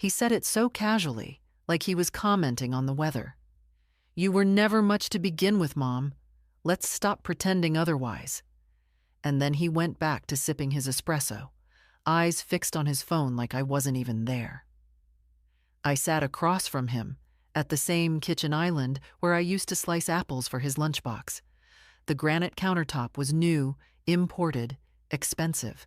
He said it so casually, like he was commenting on the weather. "You were never much to begin with, Mom. Let's stop pretending otherwise." And then he went back to sipping his espresso, eyes fixed on his phone like I wasn't even there. I sat across from him, at the same kitchen island where I used to slice apples for his lunchbox. The granite countertop was new, imported, expensive.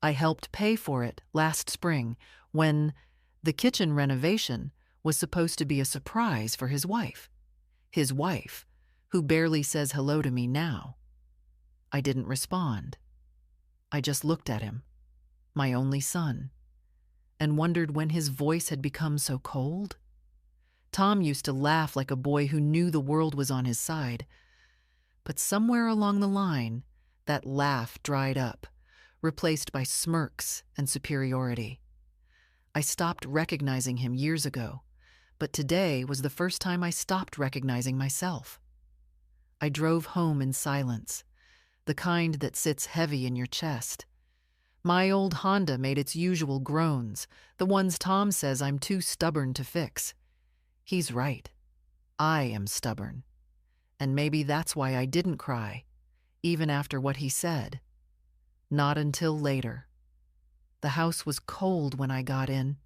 I helped pay for it last spring when the kitchen renovation was supposed to be a surprise for his wife. His wife, who barely says hello to me now. I didn't respond. I just looked at him, my only son, and wondered when his voice had become so cold. Tom used to laugh like a boy who knew the world was on his side. But somewhere along the line, that laugh dried up, replaced by smirks and superiority. I stopped recognizing him years ago, but today was the first time I stopped recognizing myself. I drove home in silence, the kind that sits heavy in your chest. My old Honda made its usual groans, the ones Tom says I'm too stubborn to fix. He's right. I am stubborn. And maybe that's why I didn't cry, even after what he said. Not until later. The house was cold when I got in.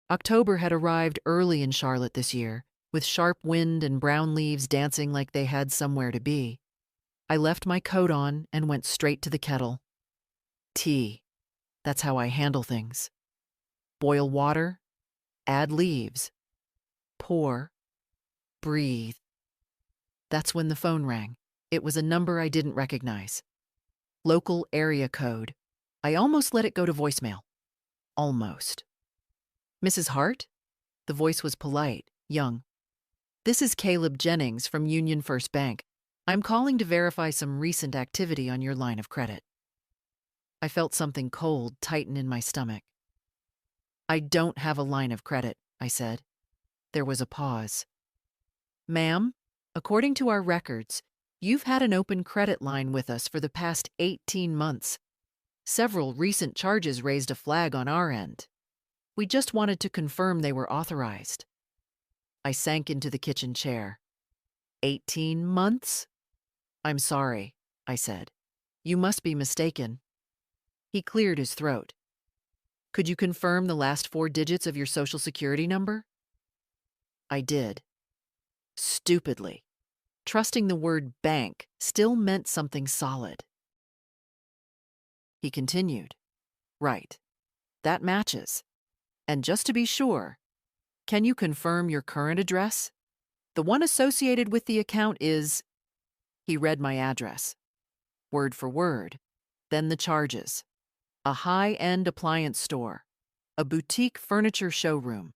October had arrived early in Charlotte this year, with sharp wind and brown leaves dancing like they had somewhere to be. I left my coat on and went straight to the kettle. Tea. That's how I handle things. Boil water, add leaves, pour, breathe. That's when the phone rang. It was a number I didn't recognize. Local area code. I almost let it go to voicemail. Almost. "Mrs. Hart?" The voice was polite, young. "This is Caleb Jennings from Union First Bank. I'm calling to verify some recent activity on your line of credit." I felt something cold tighten in my stomach. "I don't have a line of credit," I said. There was a pause. "Ma'am, according to our records, you've had an open credit line with us for the past 18 months. Several recent charges raised a flag on our end. We just wanted to confirm they were authorized." I sank into the kitchen chair. 18 months? "I'm sorry," I said. "You must be mistaken." He cleared his throat. "Could you confirm the last 4 digits of your Social Security number?" I did. Stupidly. Trusting the word bank still meant something solid. He continued. "Right. That matches. And just to be sure, can you confirm your current address? The one associated with the account is..." He read my address. Word for word. Then the charges. A high-end appliance store. A boutique furniture showroom.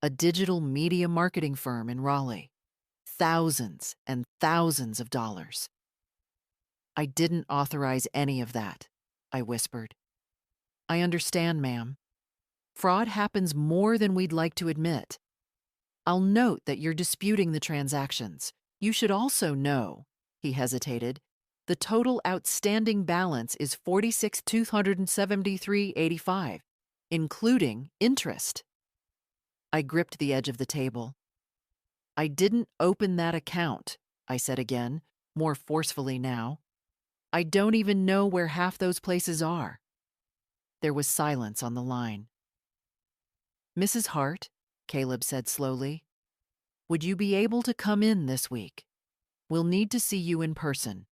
A digital media marketing firm in Raleigh. Thousands and thousands of dollars. "I didn't authorize any of that," I whispered. "I understand, ma'am. Fraud happens more than we'd like to admit. I'll note that you're disputing the transactions. You should also know," he hesitated, "the total outstanding balance is $46,273.85, including interest." I gripped the edge of the table. "I didn't open that account," I said again, more forcefully now. "I don't even know where half those places are." There was silence on the line. "Mrs. Hart," Caleb said slowly, "would you be able to come in this week? We'll need to see you in person.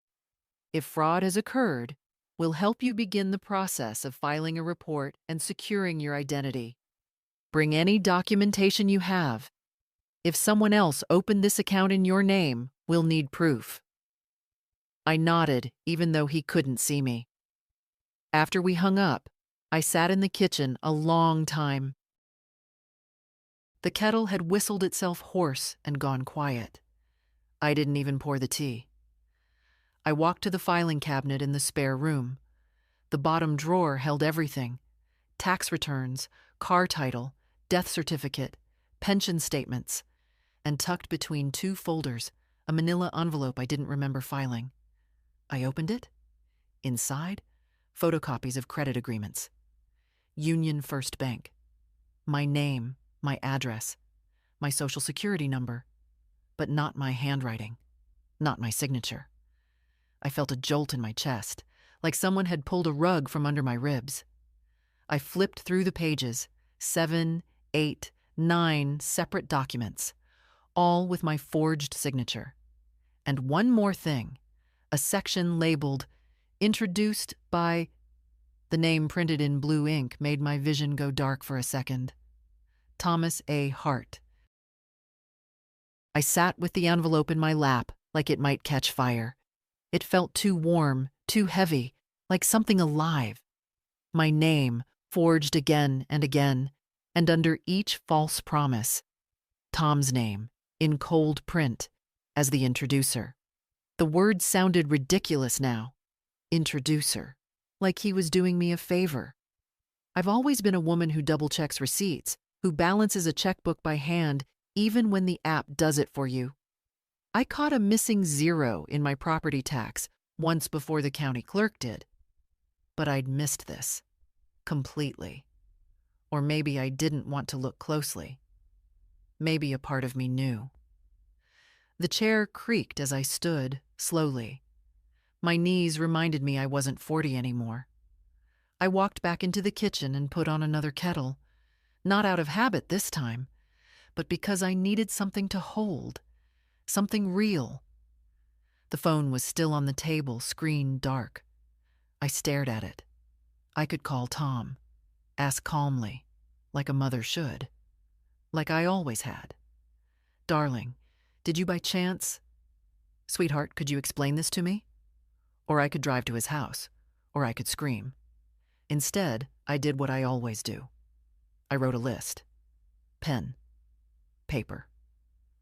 If fraud has occurred, we'll help you begin the process of filing a report and securing your identity. Bring any documentation you have. If someone else opened this account in your name, we'll need proof." I nodded, even though he couldn't see me. After we hung up, I sat in the kitchen a long time. The kettle had whistled itself hoarse and gone quiet. I didn't even pour the tea. I walked to the filing cabinet in the spare room. The bottom drawer held everything: tax returns, car title, death certificate, pension statements, and tucked between 2 folders, a manila envelope I didn't remember filing. I opened it. Inside, photocopies of credit agreements. Union First Bank. My name, my address, my social security number, but not my handwriting, not my signature. I felt a jolt in my chest, like someone had pulled a rug from under my ribs. I flipped through the pages, 7, 8, 9 separate documents, all with my forged signature. And one more thing, a section labeled, "Introduced by..." The name printed in blue ink made my vision go dark for a second. Thomas A. Hart. I sat with the envelope in my lap like it might catch fire. It felt too warm, too heavy, like something alive. My name, forged again and again, and under each false promise. Tom's name, in cold print, as the introducer. The word sounded ridiculous now. Introducer. Like he was doing me a favor. I've always been a woman who double-checks receipts, who balances a checkbook by hand even when the app does it for you. I caught a missing 0 in my property tax once before the county clerk did. But I'd missed this. Completely. Or maybe I didn't want to look closely. Maybe a part of me knew. The chair creaked as I stood, slowly. My knees reminded me I wasn't 40 anymore. I walked back into the kitchen and put on another kettle, not out of habit this time, but because I needed something to hold, something real. The phone was still on the table, screen dark. I stared at it. I could call Tom, ask calmly, like a mother should, like I always had. "Darling, did you by chance..." "Sweetheart, could you explain this to me?" Or I could drive to his house, or I could scream. Instead, I did what I always do. I wrote a list. Pen. Paper.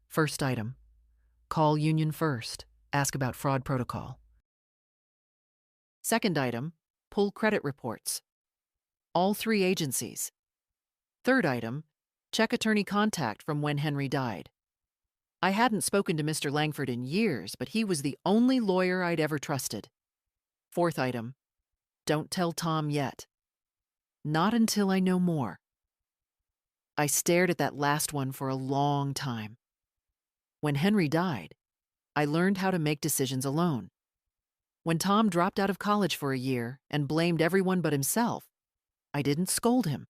First item. Call Union First. Ask about fraud protocol. Second item. Pull credit reports. All 3 agencies. Third item. Check attorney contact from when Henry died. I hadn't spoken to Mr. Langford in years, but he was the only lawyer I'd ever trusted. Fourth item. Don't tell Tom yet. Not until I know more. I stared at that last one for a long time. When Henry died, I learned how to make decisions alone. When Tom dropped out of college for a year and blamed everyone but himself, I didn't scold him.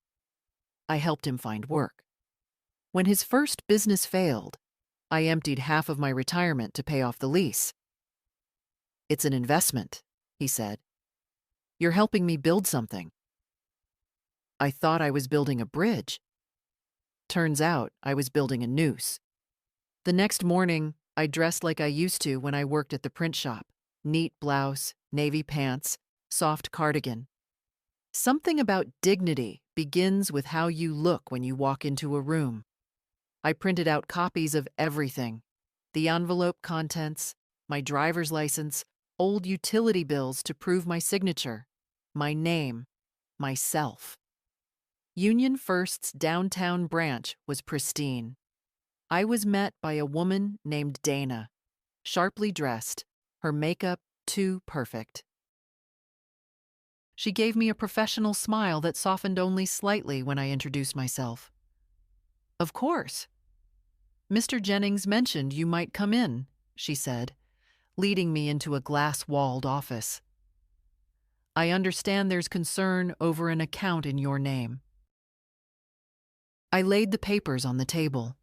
I helped him find work. When his first business failed, I emptied half of my retirement to pay off the lease. "It's an investment," he said. "You're helping me build something." I thought I was building a bridge. Turns out I was building a noose. The next morning, I dressed like I used to when I worked at the print shop. Neat blouse, navy pants, soft cardigan. Something about dignity begins with how you look when you walk into a room. I printed out copies of everything. The envelope contents, my driver's license, old utility bills to prove my signature, my name, myself. Union First's downtown branch was pristine. I was met by a woman named Dana, sharply dressed, her makeup too perfect. She gave me a professional smile that softened only slightly when I introduced myself. "Of course. Mr. Jennings mentioned you might come in," she said, leading me into a glass-walled office. "I understand there's concern over an account in your name." I laid the papers on the table.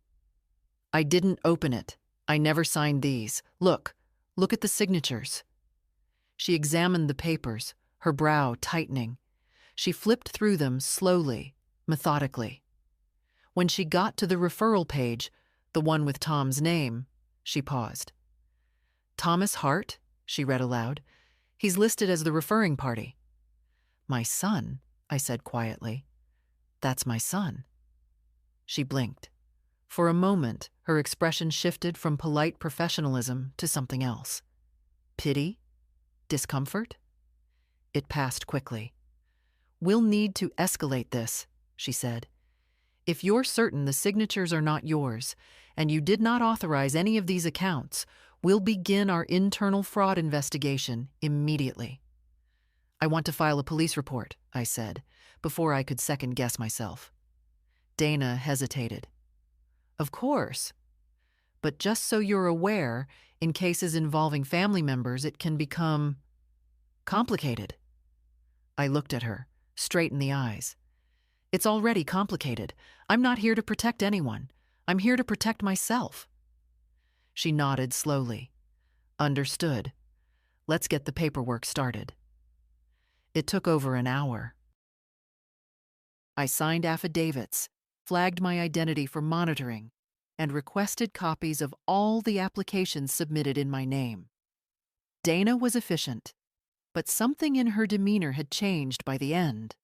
"I didn't open it. I never signed these. Look at the signatures." She examined the papers, her brow tightening. She flipped through them slowly, methodically. When she got to the referral page, the one with Tom's name, she paused. "Thomas Hart," she read aloud. "He's listed as the referring party." "My son," I said quietly. "That's my son." She blinked. For a moment, her expression shifted from polite professionalism to something else. Pity? Discomfort? It passed quickly. "We'll need to escalate this," she said. "If you're certain the signatures are not yours, and you did not authorize any of these accounts, we'll begin our internal fraud investigation immediately." "I want to file a police report," I said, before I could second-guess myself. Dana hesitated. Of course. But just so you're aware, in cases involving family members, it can become complicated. I looked at her, straight in the eyes. It's already complicated. I'm not here to protect anyone. I'm here to protect myself. She nodded slowly. Understood. Let's get the paperwork started. It took over an hour. I signed affidavits, flagged my identity for monitoring, and requested copies of all the applications submitted in my name. Dana was efficient, but something in her demeanor had changed by the end,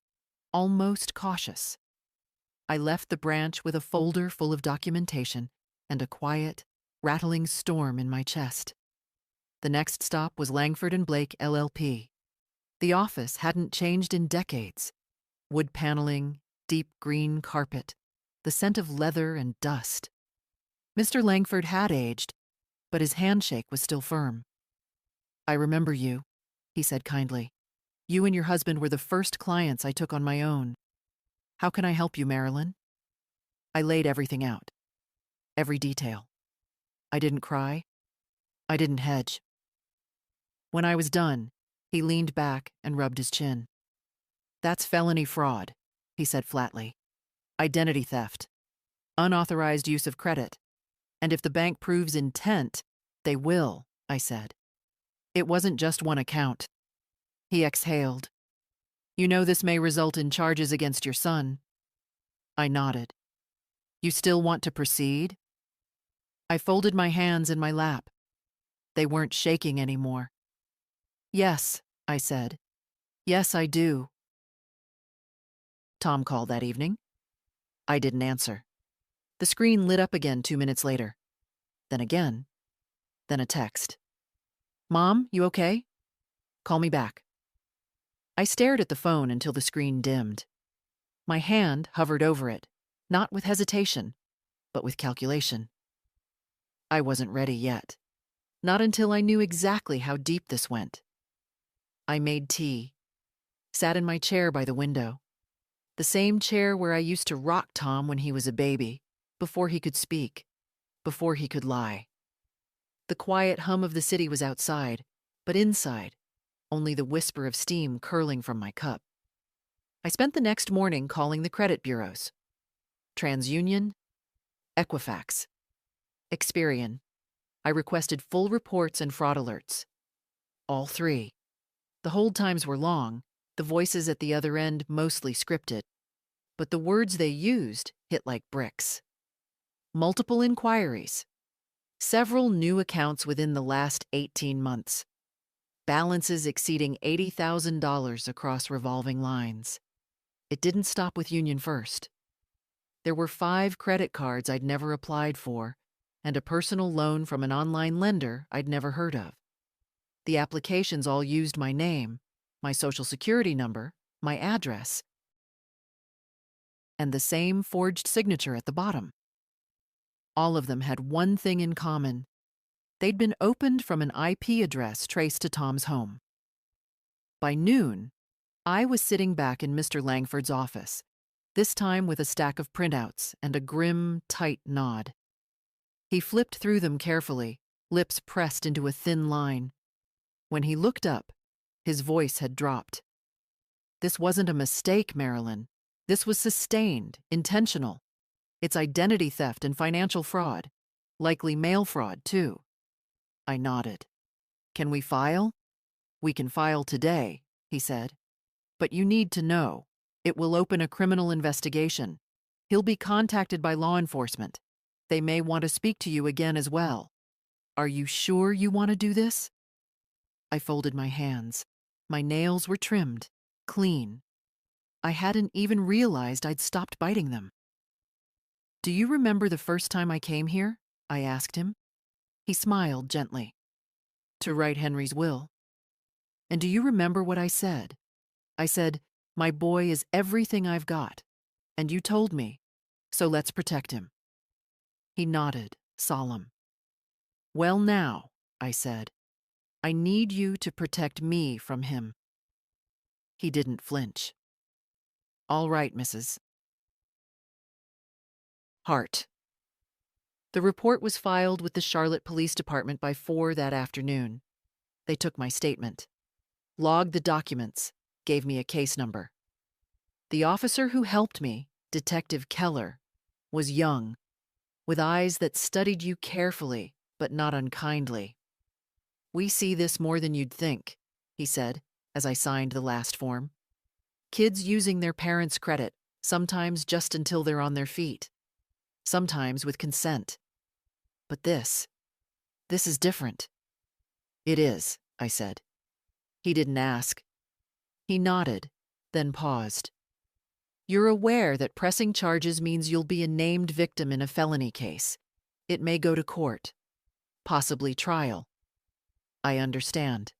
almost cautious. I left the branch with a folder full of documentation and a quiet, rattling storm in my chest. The next stop was Langford and Blake LLP. The office hadn't changed in decades. Wood paneling, deep green carpet, the scent of leather and dust. Mr. Langford had aged, but his handshake was still firm. I remember you, he said kindly. You and your husband were the first clients I took on my own. How can I help you, Marilyn? I laid everything out. Every detail. I didn't cry. I didn't hedge. When I was done, he leaned back and rubbed his chin. That's felony fraud, he said flatly. Identity theft. Unauthorized use of credit. And if the bank proves intent, they will, I said. It wasn't just one account. He exhaled. You know this may result in charges against your son. I nodded. You still want to proceed? I folded my hands in my lap. They weren't shaking anymore. Yes, I said. Yes, I do. Tom called that evening. I didn't answer. The screen lit up again 2 minutes later. Then again. Then a text. Mom, you okay? Call me back. I stared at the phone until the screen dimmed. My hand hovered over it, not with hesitation, but with calculation. I wasn't ready yet. Not until I knew exactly how deep this went. I made tea, sat in my chair by the window, the same chair where I used to rock Tom when he was a baby, before he could speak, before he could lie. The quiet hum of the city was outside, but inside, only the whisper of steam curling from my cup. I spent the next morning calling the credit bureaus. TransUnion, Equifax, Experian. I requested full reports and fraud alerts. All three. The hold times were long, the voices at the other end mostly scripted, but the words they used hit like bricks. Multiple inquiries. Several new accounts within the last 18 months. Balances exceeding $80,000 across revolving lines. It didn't stop with Union First. There were 5 credit cards I'd never applied for, and a personal loan from an online lender I'd never heard of. The applications all used my name, my social security number, my address, and the same forged signature at the bottom. All of them had one thing in common. They'd been opened from an IP address traced to Tom's home. By noon, I was sitting back in Mr. Langford's office, this time with a stack of printouts and a grim, tight nod. He flipped through them carefully, lips pressed into a thin line. When he looked up, his voice had dropped. This wasn't a mistake, Marilyn. This was sustained, intentional. It's identity theft and financial fraud. Likely mail fraud, too. I nodded. Can we file? We can file today, he said. But you need to know. It will open a criminal investigation. He'll be contacted by law enforcement. They may want to speak to you again as well. Are you sure you want to do this? I folded my hands. My nails were trimmed, clean. I hadn't even realized I'd stopped biting them. Do you remember the first time I came here? I asked him. He smiled gently. To write Henry's will. And do you remember what I said? I said, my boy is everything I've got. And you told me, so let's protect him. He nodded, solemn. Well now, I said, I need you to protect me from him. He didn't flinch. All right, Mrs. Hart. The report was filed with the Charlotte Police Department by 4 that afternoon. They took my statement, logged the documents, gave me a case number. The officer who helped me, Detective Keller, was young, with eyes that studied you carefully, but not unkindly. "We see this more than you'd think," he said, as I signed the last form. "Kids using their parents' credit, sometimes just until they're on their feet, sometimes with consent. But this is different." "It is," I said. He didn't ask. He nodded, then paused. "You're aware that pressing charges means you'll be a named victim in a felony case. It may go to court, possibly trial." "I understand.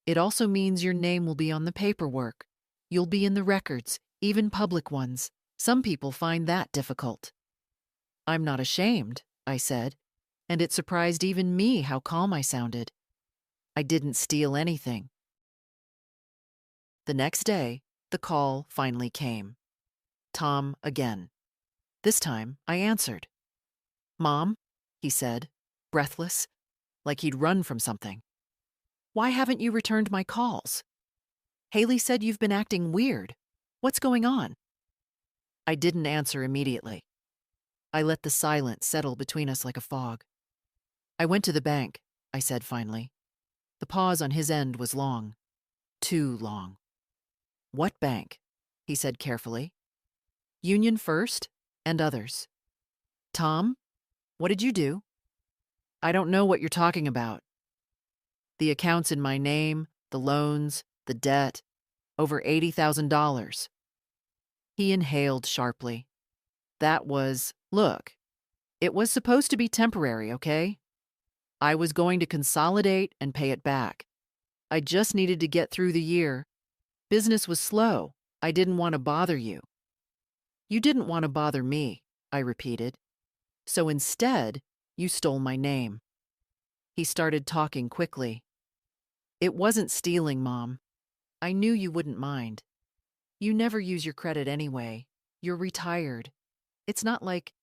It also means your name will be on the paperwork. You'll be in the records, even public ones. Some people find that difficult." "I'm not ashamed," I said, and it surprised even me how calm I sounded. "I didn't steal anything." The next day, the call finally came. Tom again. This time, I answered. "Mom," he said, breathless, like he'd run from something. "Why haven't you returned my calls? Haley said you've been acting weird. What's going on?" I didn't answer immediately. I let the silence settle between us like a fog. "I went to the bank," I said finally. The pause on his end was long. Too long. "What bank?" he said carefully. "Union First and others." "Tom, what did you do?" "I don't know what you're talking about." "The accounts in my name, the loans, the debt, over $80,000. He inhaled sharply. Look, it was supposed to be temporary, okay? I was going to consolidate and pay it back. I just needed to get through the year. Business was slow. I didn't want to bother you." "You didn't want to bother me," I repeated. "So instead, you stole my name." He started talking quickly. "It wasn't stealing, Mom. I knew you wouldn't mind. You never use your credit anyway. You're retired. It's not like—"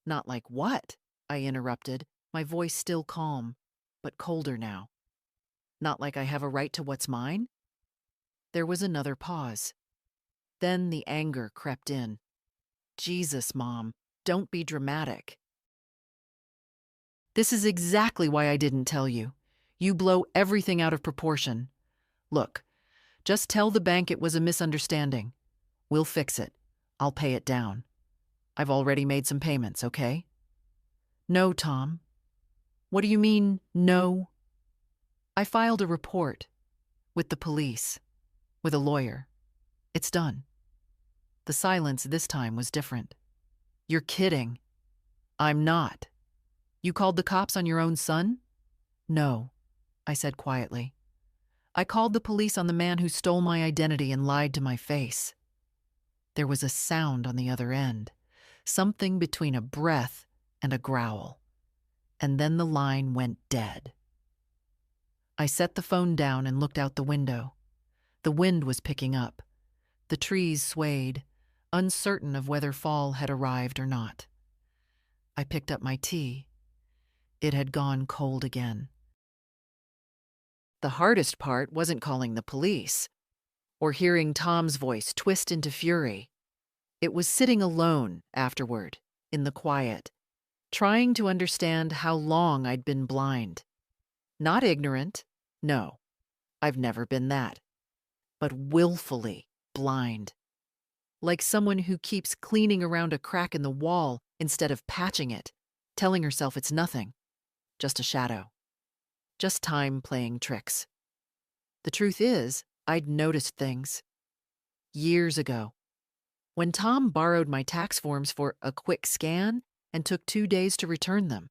"Not like what?" I interrupted, my voice still calm, but colder now. "Not like I have a right to what's mine?" There was another pause. Then the anger crept in. "Jesus, Mom, don't be dramatic." "This is exactly why I didn't tell you. You blow everything out of proportion. Look, just tell the bank it was a misunderstanding. We'll fix it. I'll pay it down. I've already made some payments, okay?" "No, Tom." "What do you mean, no?" "I filed a report. With the police. With a lawyer. It's done." The silence this time was different. "You're kidding." "I'm not." "You called the cops on your own son?" "No," I said quietly. "I called the police on the man who stole my identity and lied to my face." There was a sound on the other end, something between a breath and a growl. And then the line went dead. I set the phone down and looked out the window. The wind was picking up. The trees swayed, uncertain of whether fall had arrived or not. I picked up my tea. It had gone cold again. The hardest part wasn't calling the police, or hearing Tom's voice twist into fury. It was sitting alone afterward, in the quiet, trying to understand how long I'd been blind. Not ignorant, no, I've never been that, but willfully blind. Like someone who keeps cleaning around a crack in the wall instead of patching it, telling herself it's nothing, just a shadow, just time playing tricks. The truth is, I'd noticed things. Years ago, when Tom borrowed my tax forms for a quick scan and took 2 days to return them.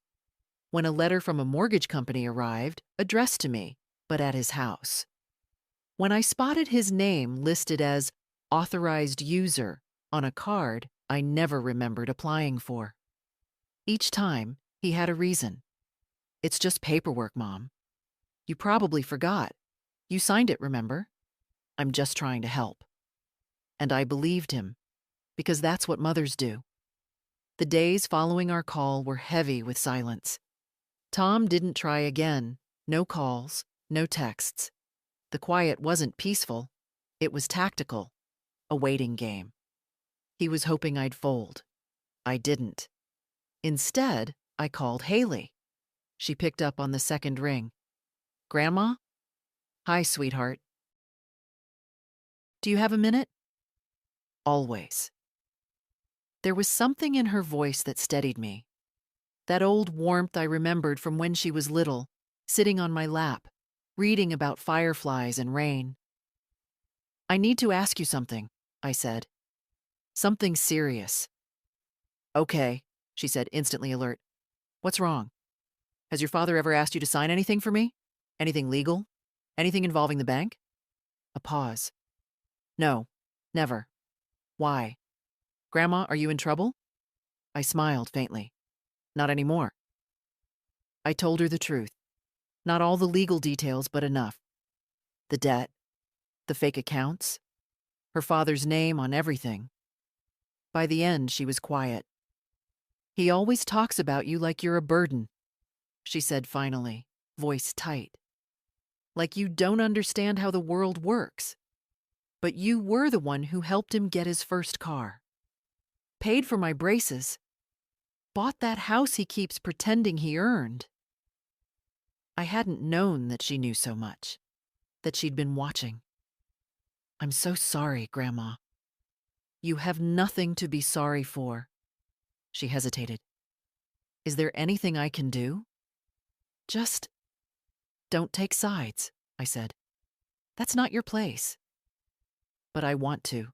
When a letter from a mortgage company arrived, addressed to me, but at his house. When I spotted his name listed as authorized user on a card I never remembered applying for. Each time, he had a reason. "It's just paperwork, Mom. You probably forgot. You signed it, remember? I'm just trying to help." And I believed him, because that's what mothers do. The days following our call were heavy with silence. Tom didn't try again. No calls, no texts. The quiet wasn't peaceful. It was tactical, a waiting game. He was hoping I'd fold. I didn't. Instead, I called Haley. She picked up on the second ring. Grandma? Hi, sweetheart. Do you have a minute? Always. There was something in her voice that steadied me. That old warmth I remembered from when she was little, sitting on my lap, reading about fireflies and rain. I need to ask you something, I said. Something serious. Okay, she said, instantly alert. What's wrong? Has your father ever asked you to sign anything for me? Anything legal? Anything involving the bank? A pause. No, never. Why? Grandma, are you in trouble? I smiled faintly. Not anymore. I told her the truth. Not all the legal details, but enough. The debt, the fake accounts, her father's name on everything. By the end, she was quiet. He always talks about you like you're a burden, she said finally, voice tight. Like you don't understand how the world works. But you were the one who helped him get his first car. Paid for my braces. Bought that house he keeps pretending he earned. I hadn't known that she knew so much, that she'd been watching. I'm so sorry, Grandma. You have nothing to be sorry for. She hesitated. Is there anything I can do? Just don't take sides, I said. That's not your place. But I want to.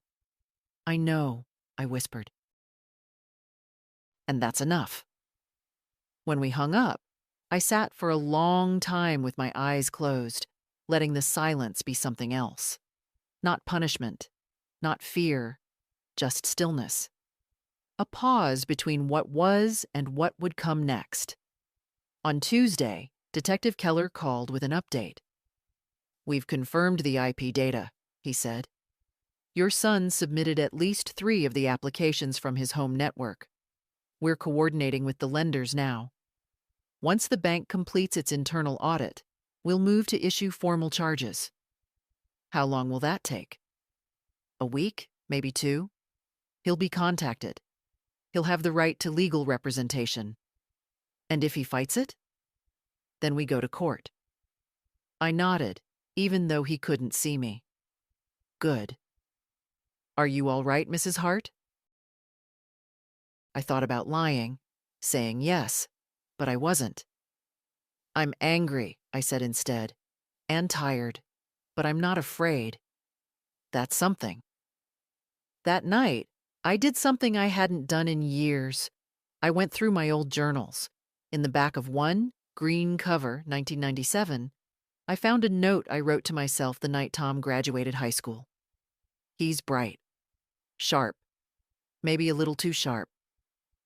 I know, I whispered. And that's enough. When we hung up, I sat for a long time with my eyes closed, letting the silence be something else. Not punishment, not fear, just stillness. A pause between what was and what would come next. On Tuesday, Detective Keller called with an update. We've confirmed the IP data, he said. Your son submitted at least 3 of the applications from his home network. We're coordinating with the lenders now. Once the bank completes its internal audit, we'll move to issue formal charges. How long will that take? A week, maybe 2? He'll be contacted. He'll have the right to legal representation. And if he fights it? Then we go to court. I nodded, even though he couldn't see me. Good. Are you all right, Mrs. Hart? I thought about lying, saying yes, but I wasn't. I'm angry, I said instead, and tired, but I'm not afraid. That's something. That night, I did something I hadn't done in years. I went through my old journals. In the back of one, green cover, 1997, I found a note I wrote to myself the night Tom graduated high school. He's bright, sharp, maybe a little too sharp.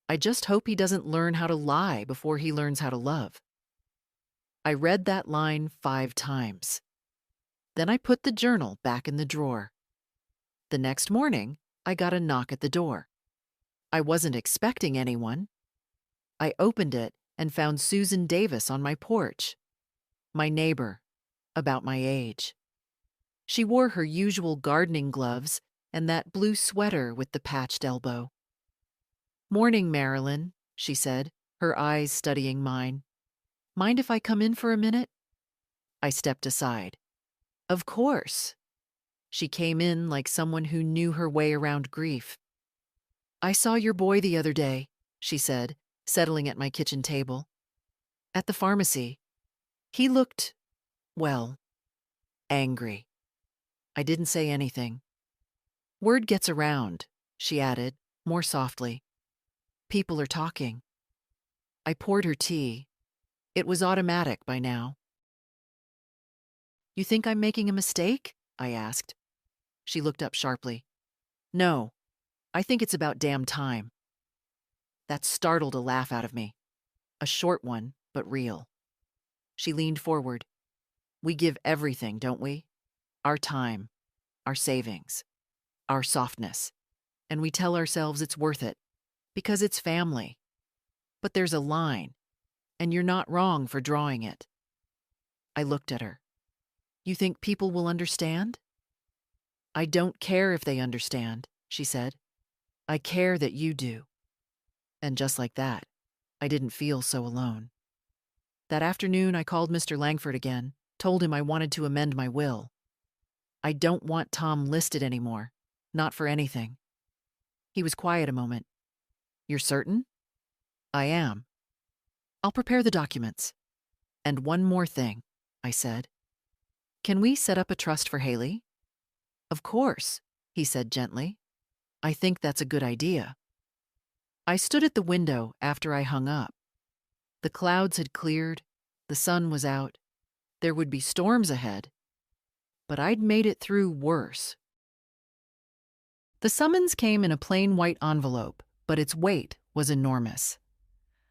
I just hope he doesn't learn how to lie before he learns how to love. I read that line 5 times. Then I put the journal back in the drawer. The next morning, I got a knock at the door. I wasn't expecting anyone. I opened it and found Susan Davis on my porch. My neighbor, about my age. She wore her usual gardening gloves and that blue sweater with the patched elbow. Morning, Marilyn, she said, her eyes studying mine. Mind if I come in for a minute? I stepped aside. Of course. She came in like someone who knew her way around grief. I saw your boy the other day, she said, settling at my kitchen table. At the pharmacy. He looked, well, angry. I didn't say anything. Word gets around, she added, more softly. People are talking. I poured her tea. It was automatic by now. You think I'm making a mistake? I asked. She looked up sharply. No, I think it's about damn time. That startled a laugh out of me. A short one, but real. She leaned forward. We give everything, don't we? Our time, our savings, our softness, and we tell ourselves it's worth it because it's family. But there's a line, and you're not wrong for drawing it. I looked at her. You think people will understand? I don't care if they understand, she said. I care that you do. And just like that, I didn't feel so alone. That afternoon, I called Mr. Langford again, told him I wanted to amend my will. I don't want Tom listed anymore, not for anything. He was quiet a moment. You're certain? I am. I'll prepare the documents. And one more thing, I said. Can we set up a trust for Haley? Of course, he said gently. I think that's a good idea. I stood at the window after I hung up. The clouds had cleared, the sun was out, there would be storms ahead, but I'd made it through worse. The summons came in a plain white envelope, but its weight was enormous.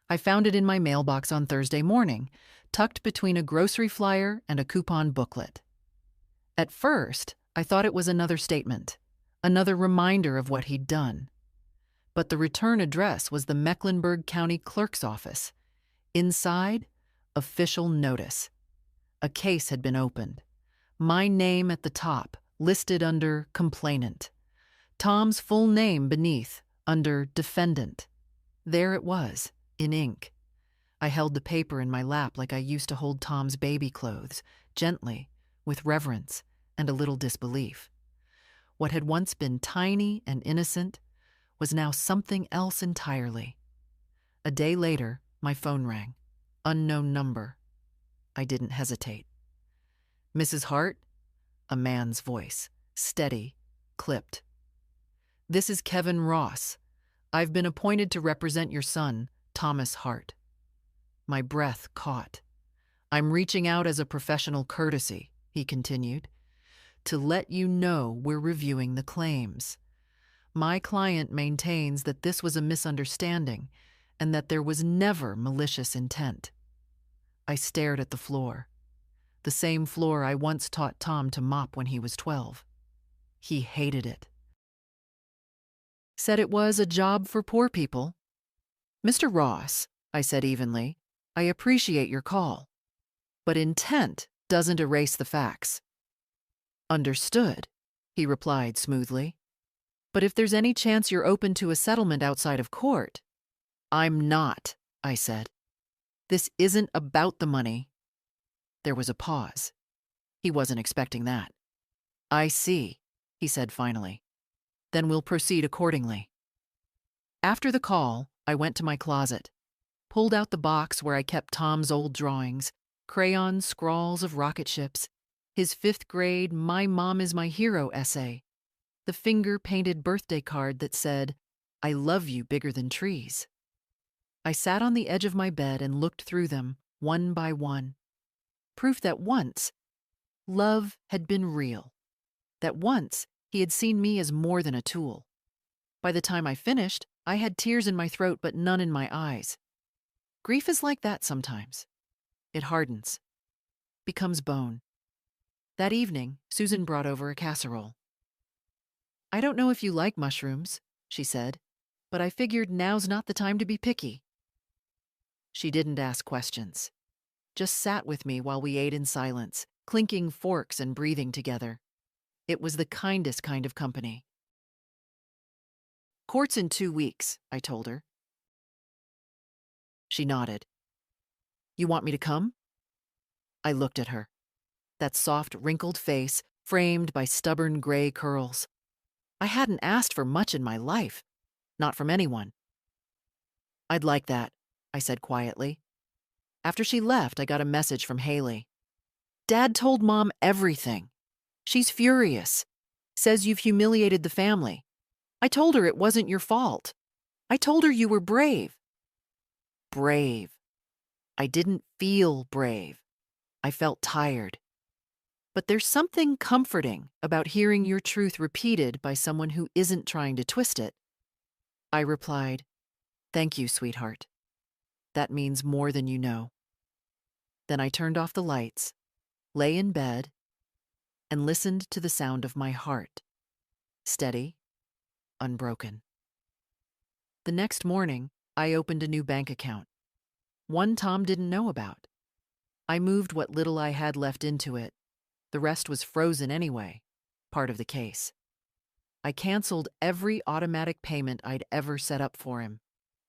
I found it in my mailbox on Thursday morning, tucked between a grocery flyer and a coupon booklet. At first, I thought it was another statement, another reminder of what he'd done. But the return address was the Mecklenburg County Clerk's office. Inside, official notice. A case had been opened. My name at the top, listed under complainant. Tom's full name beneath, under defendant. There it was, in ink. I held the paper in my lap like I used to hold Tom's baby clothes, gently, with reverence and a little disbelief. What had once been tiny and innocent was now something else entirely. A day later, my phone rang. Unknown number. I didn't hesitate. Mrs. Hart? A man's voice, steady, clipped. This is Kevin Ross. I've been appointed to represent your son, Thomas Hart. My breath caught. I'm reaching out as a professional courtesy, he continued, to let you know we're reviewing the claims. My client maintains that this was a misunderstanding and that there was never malicious intent. I stared at the floor, the same floor I once taught Tom to mop when he was 12. He hated it. Said it was a job for poor people. Mr. Ross, I said evenly, I appreciate your call, but intent doesn't erase the facts. Understood, he replied smoothly. But if there's any chance you're open to a settlement outside of court, I'm not, I said. This isn't about the money. There was a pause. He wasn't expecting that. I see, he said finally. Then we'll proceed accordingly. After the call, I went to my closet, pulled out the box where I kept Tom's old drawings, crayon scrawls of rocket ships, his 5th grade My Mom is My Hero essay, the finger-painted birthday card that said, I love you bigger than trees. I sat on the edge of my bed and looked through them, one by one. Proof that once, love had been real. That once, he had seen me as more than a tool. By the time I finished, I had tears in my throat but none in my eyes. Grief is like that sometimes. It hardens, becomes bone. That evening, Susan brought over a casserole. I don't know if you like mushrooms, she said, but I figured now's not the time to be picky. She didn't ask questions, just sat with me while we ate in silence, clinking forks and breathing together. It was the kindest kind of company. Court's in 2 weeks, I told her. She nodded. You want me to come? I looked at her. That soft, wrinkled face, framed by stubborn gray curls. I hadn't asked for much in my life, not from anyone. I'd like that, I said quietly. After she left, I got a message from Haley. Dad told Mom everything. She's furious. Says you've humiliated the family. I told her it wasn't your fault. I told her you were brave. Brave. I didn't feel brave. I felt tired. But there's something comforting about hearing your truth repeated by someone who isn't trying to twist it. I replied, Thank you, sweetheart. That means more than you know. Then I turned off the lights, lay in bed, and listened to the sound of my heart, steady, unbroken. The next morning, I opened a new bank account, one Tom didn't know about. I moved what little I had left into it. The rest was frozen anyway, part of the case. I canceled every automatic payment I'd ever set up for him.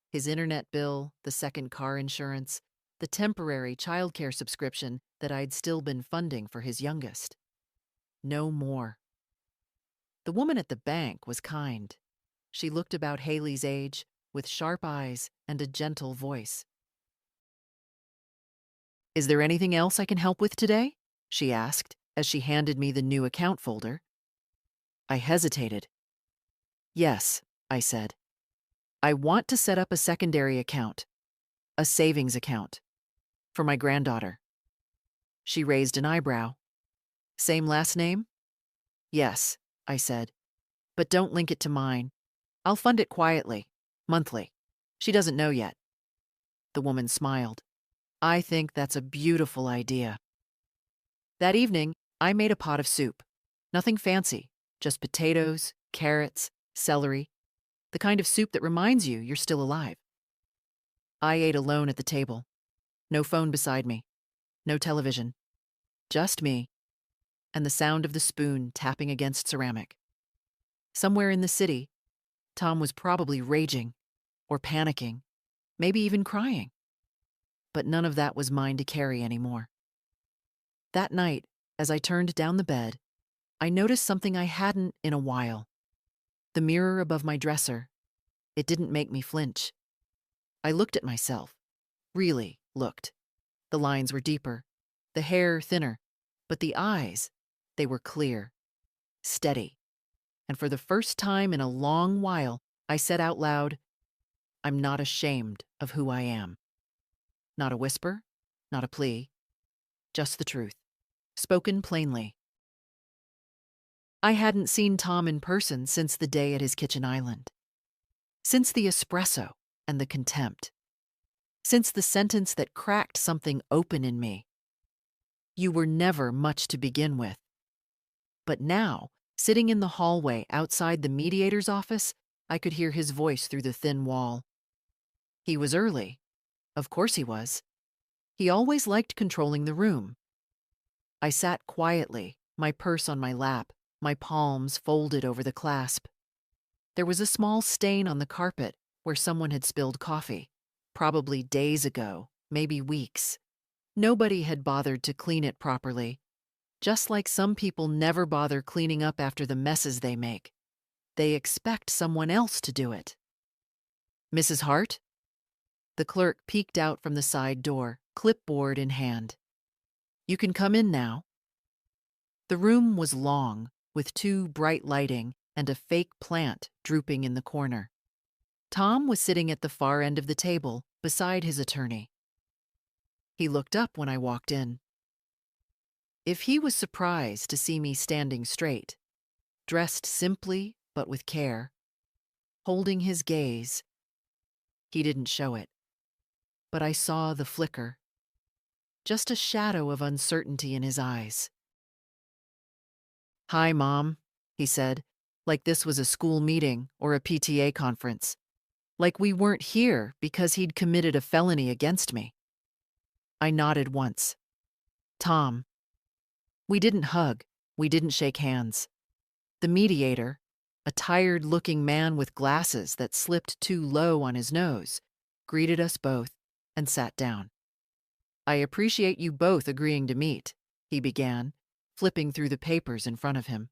His internet bill, the second car insurance, the temporary childcare subscription that I'd still been funding for his youngest. No more. The woman at the bank was kind. She looked about Haley's age, with sharp eyes and a gentle voice. "Is there anything else I can help with today?" she asked as she handed me the new account folder. I hesitated. "Yes," I said. "I want to set up a secondary account, a savings account, for my granddaughter." She raised an eyebrow. "Same last name?" "Yes," I said. "But don't link it to mine. I'll fund it quietly, monthly. She doesn't know yet." The woman smiled. "I think that's a beautiful idea." That evening, I made a pot of soup. Nothing fancy, just potatoes, carrots, celery, the kind of soup that reminds you you're still alive. I ate alone at the table. No phone beside me. No television. Just me, and the sound of the spoon tapping against ceramic. Somewhere in the city, Tom was probably raging, or panicking, maybe even crying. But none of that was mine to carry anymore. That night, as I turned down the bed, I noticed something I hadn't in a while. The mirror above my dresser. It didn't make me flinch. I looked at myself. Really looked. The lines were deeper, the hair thinner, but the eyes, they were clear, steady. And for the first time in a long while, I said out loud, "I'm not ashamed of who I am." Not a whisper, not a plea, just the truth, spoken plainly. I hadn't seen Tom in person since the day at his kitchen island. Since the espresso and the contempt. Since the sentence that cracked something open in me. "You were never much to begin with." But now, sitting in the hallway outside the mediator's office, I could hear his voice through the thin wall. He was early. Of course he was. He always liked controlling the room. I sat quietly, my purse on my lap, my palms folded over the clasp. There was a small stain on the carpet where someone had spilled coffee, probably days ago, maybe weeks. Nobody had bothered to clean it properly, just like some people never bother cleaning up after the messes they make. They expect someone else to do it. "Mrs. Hart?" The clerk peeked out from the side door, clipboard in hand. "You can come in now." The room was long, with too bright lighting and a fake plant drooping in the corner. Tom was sitting at the far end of the table, beside his attorney. He looked up when I walked in. If he was surprised to see me standing straight, dressed simply but with care, holding his gaze, he didn't show it. But I saw the flicker, just a shadow of uncertainty in his eyes. "Hi, Mom," he said, like this was a school meeting or a PTA conference. Like we weren't here because he'd committed a felony against me. I nodded once. "Tom." We didn't hug. We didn't shake hands. The mediator, a tired-looking man with glasses that slipped too low on his nose, greeted us both and sat down. "I appreciate you both agreeing to meet," he began, flipping through the papers in front of him.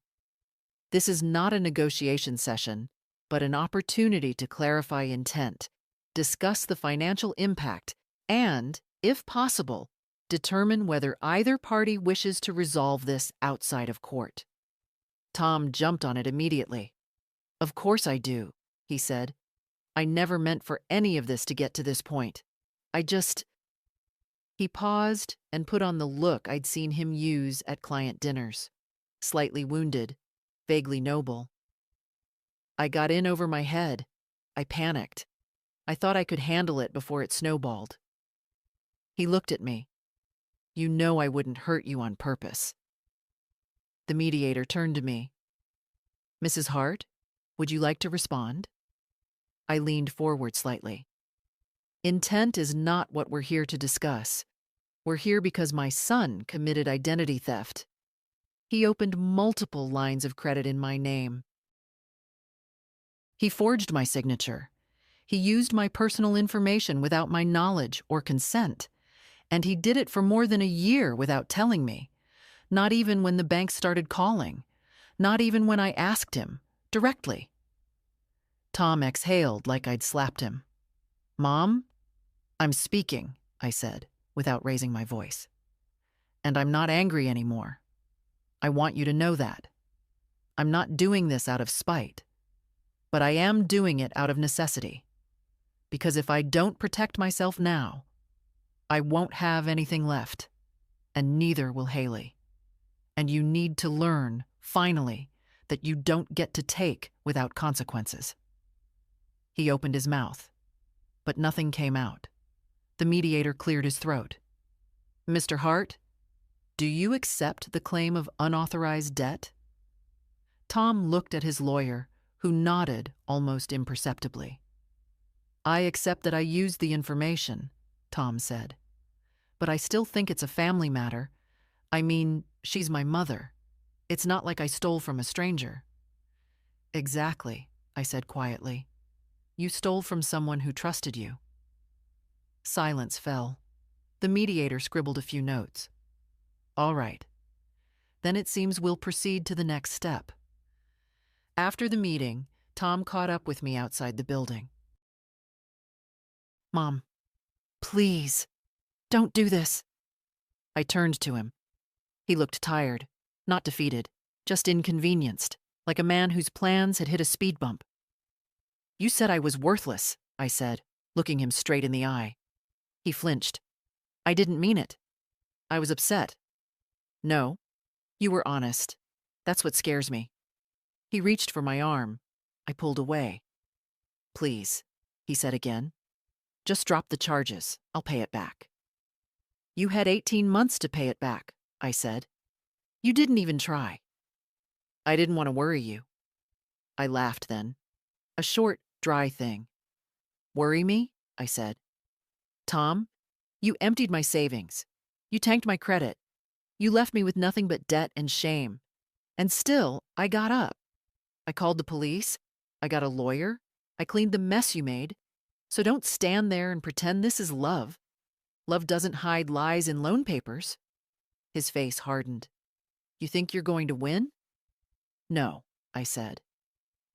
"This is not a negotiation session, but an opportunity to clarify intent, discuss the financial impact, and, if possible, determine whether either party wishes to resolve this outside of court." Tom jumped on it immediately. "Of course I do," he said. "I never meant for any of this to get to this point. I just—" He paused and put on the look I'd seen him use at client dinners. Slightly wounded, vaguely noble. "I got in over my head. I panicked. I thought I could handle it before it snowballed." He looked at me. "You know I wouldn't hurt you on purpose." The mediator turned to me. Mrs. Hart, would you like to respond? I leaned forward slightly. Intent is not what we're here to discuss. We're here because my son committed identity theft. He opened multiple lines of credit in my name. He forged my signature. He used my personal information without my knowledge or consent. And he did it for more than a year without telling me. Not even when the bank started calling. Not even when I asked him, directly. Tom exhaled like I'd slapped him. Mom, I'm speaking, I said, without raising my voice. And I'm not angry anymore. I want you to know that. I'm not doing this out of spite. But I am doing it out of necessity. Because if I don't protect myself now, I won't have anything left. And neither will Haley. And you need to learn, finally, that you don't get to take without consequences. He opened his mouth, but nothing came out. The mediator cleared his throat. Mr. Hart, do you accept the claim of unauthorized debt? Tom looked at his lawyer, who nodded almost imperceptibly. I accept that I used the information, Tom said. But I still think it's a family matter. I mean, she's my mother. It's not like I stole from a stranger. Exactly, I said quietly. You stole from someone who trusted you. Silence fell. The mediator scribbled a few notes. All right. Then it seems we'll proceed to the next step. After the meeting, Tom caught up with me outside the building. Mom, please, don't do this. I turned to him. He looked tired, not defeated, just inconvenienced, like a man whose plans had hit a speed bump. You said I was worthless, I said, looking him straight in the eye. He flinched. I didn't mean it. I was upset. No, you were honest. That's what scares me. He reached for my arm. I pulled away. Please, he said again. Just drop the charges. I'll pay it back. You had 18 months to pay it back, I said. You didn't even try. I didn't want to worry you. I laughed then. A short, dry thing. Worry me? I said. Tom, you emptied my savings. You tanked my credit. You left me with nothing but debt and shame. And still, I got up. I called the police. I got a lawyer. I cleaned the mess you made. So don't stand there and pretend this is love. Love doesn't hide lies in loan papers. His face hardened. You think you're going to win? No, I said.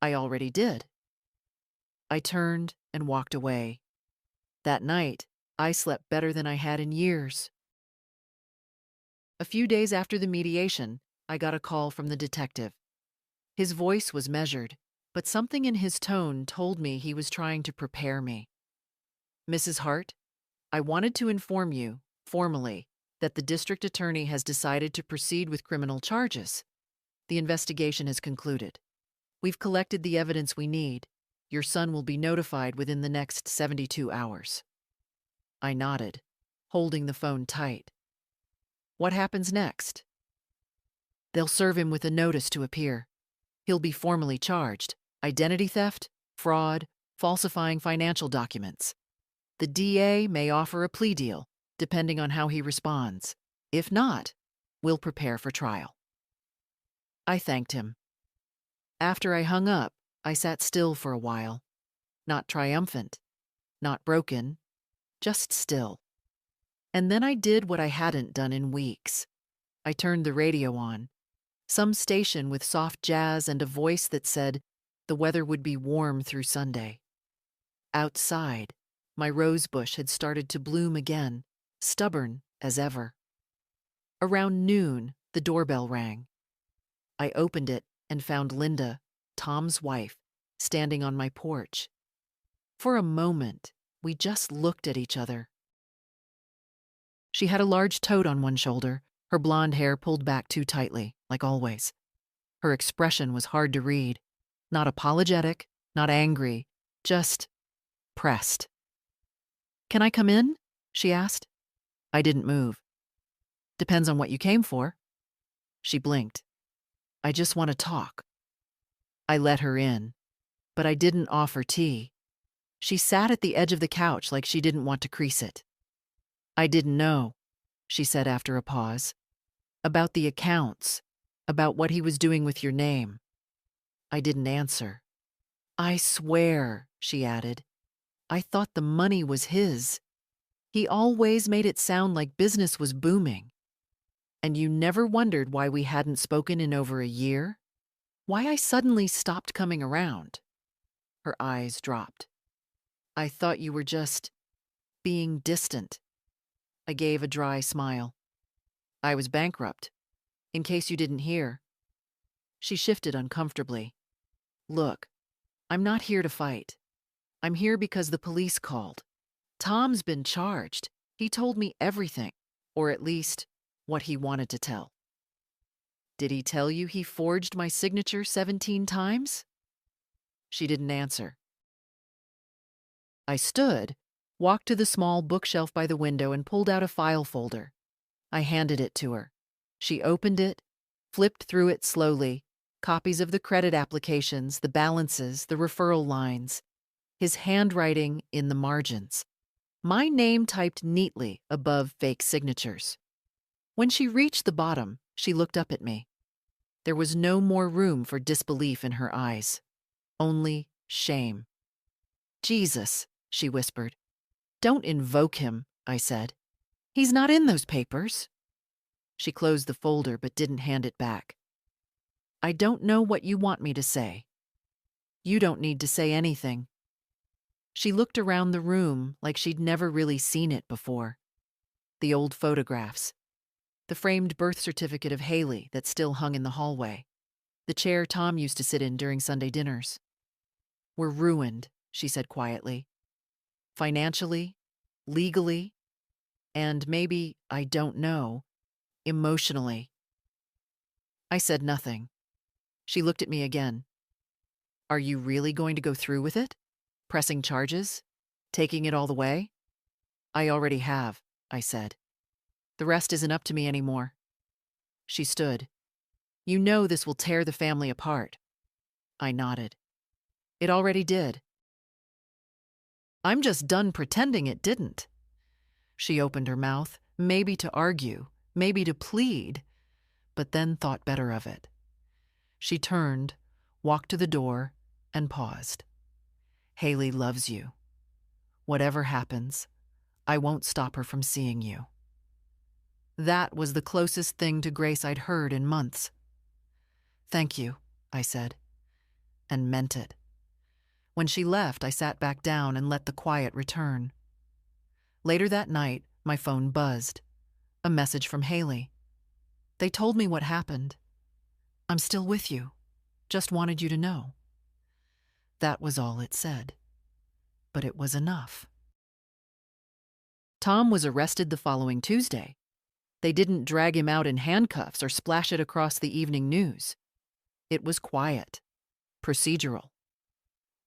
I already did. I turned and walked away. That night, I slept better than I had in years. A few days after the mediation, I got a call from the detective. His voice was measured, but something in his tone told me he was trying to prepare me. Mrs. Hart, I wanted to inform you, formally, that the district attorney has decided to proceed with criminal charges. The investigation has concluded. We've collected the evidence we need. Your son will be notified within the next 72 hours. I nodded, holding the phone tight. What happens next? They'll serve him with a notice to appear. He'll be formally charged. Identity theft, fraud, falsifying financial documents. The DA may offer a plea deal, depending on how he responds. If not, we'll prepare for trial. I thanked him. After I hung up, I sat still for a while. Not triumphant, not broken, just still. And then I did what I hadn't done in weeks. I turned the radio on. Some station with soft jazz and a voice that said the weather would be warm through Sunday. Outside, my rose bush had started to bloom again, stubborn as ever. Around noon, the doorbell rang. I opened it and found Linda, Tom's wife, standing on my porch. For a moment, we just looked at each other. She had a large toad on one shoulder, her blonde hair pulled back too tightly, like always. Her expression was hard to read. Not apologetic, not angry, just pressed. Can I come in? She asked. I didn't move. Depends on what you came for. She blinked. I just want to talk. I let her in, but I didn't offer tea. She sat at the edge of the couch like she didn't want to crease it. I didn't know, she said after a pause. About the accounts, about what he was doing with your name. I didn't answer. I swear, she added, I thought the money was his. He always made it sound like business was booming. And you never wondered why we hadn't spoken in over a year? Why I suddenly stopped coming around? Her eyes dropped. I thought you were just being distant. I gave a dry smile. I was bankrupt, in case you didn't hear. She shifted uncomfortably. Look, I'm not here to fight. I'm here because the police called. Tom's been charged. He told me everything, or at least what he wanted to tell. Did he tell you he forged my signature 17 times? She didn't answer. I stood, walked to the small bookshelf by the window and pulled out a file folder. I handed it to her. She opened it, flipped through it slowly, copies of the credit applications, the balances, the referral lines, his handwriting in the margins. My name typed neatly above fake signatures. When she reached the bottom, she looked up at me. There was no more room for disbelief in her eyes, only shame. Jesus, she whispered. Don't invoke him, I said. He's not in those papers. She closed the folder but didn't hand it back. I don't know what you want me to say. You don't need to say anything. She looked around the room like she'd never really seen it before. The old photographs. The framed birth certificate of Haley that still hung in the hallway. The chair Tom used to sit in during Sunday dinners. We're ruined, she said quietly. Financially, legally, and maybe, I don't know, emotionally. I said nothing. She looked at me again. Are you really going to go through with it? Pressing charges? Taking it all the way? I already have, I said. The rest isn't up to me anymore. She stood. You know this will tear the family apart. I nodded. It already did. I'm just done pretending it didn't. She opened her mouth, maybe to argue, maybe to plead, but then thought better of it. She turned, walked to the door, and paused. Haley loves you. Whatever happens, I won't stop her from seeing you. That was the closest thing to grace I'd heard in months. Thank you, I said, and meant it. When she left, I sat back down and let the quiet return. Later that night, my phone buzzed. A message from Haley. They told me what happened. I'm still with you. Just wanted you to know. That was all it said. But it was enough. Tom was arrested the following Tuesday. They didn't drag him out in handcuffs or splash it across the evening news. It was quiet, procedural.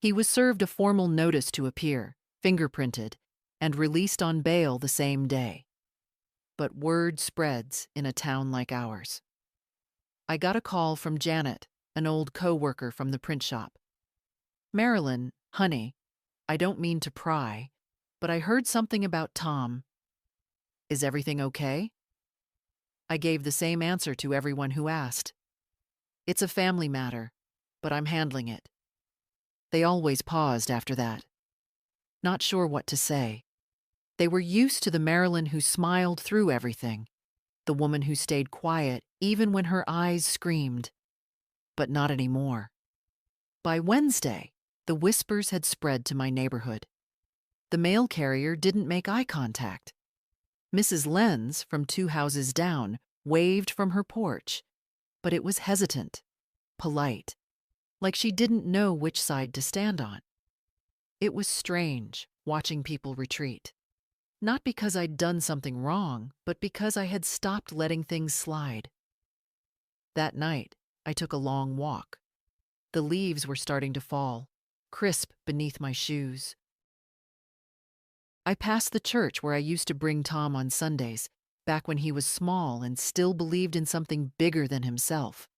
He was served a formal notice to appear, fingerprinted, and released on bail the same day. But word spreads in a town like ours. I got a call from Janet, an old co-worker from the print shop. Marilyn, honey, I don't mean to pry, but I heard something about Tom. Is everything okay? I gave the same answer to everyone who asked. It's a family matter, but I'm handling it. They always paused after that. Not sure what to say. They were used to the Marilyn who smiled through everything, the woman who stayed quiet even when her eyes screamed. But not anymore. By Wednesday, the whispers had spread to my neighborhood. The mail carrier didn't make eye contact. Mrs. Lenz, from 2 houses down, waved from her porch, but it was hesitant, polite, like she didn't know which side to stand on. It was strange watching people retreat. Not because I'd done something wrong, but because I had stopped letting things slide. That night, I took a long walk. The leaves were starting to fall, crisp beneath my shoes. I passed the church where I used to bring Tom on Sundays, back when he was small and still believed in something bigger than himself.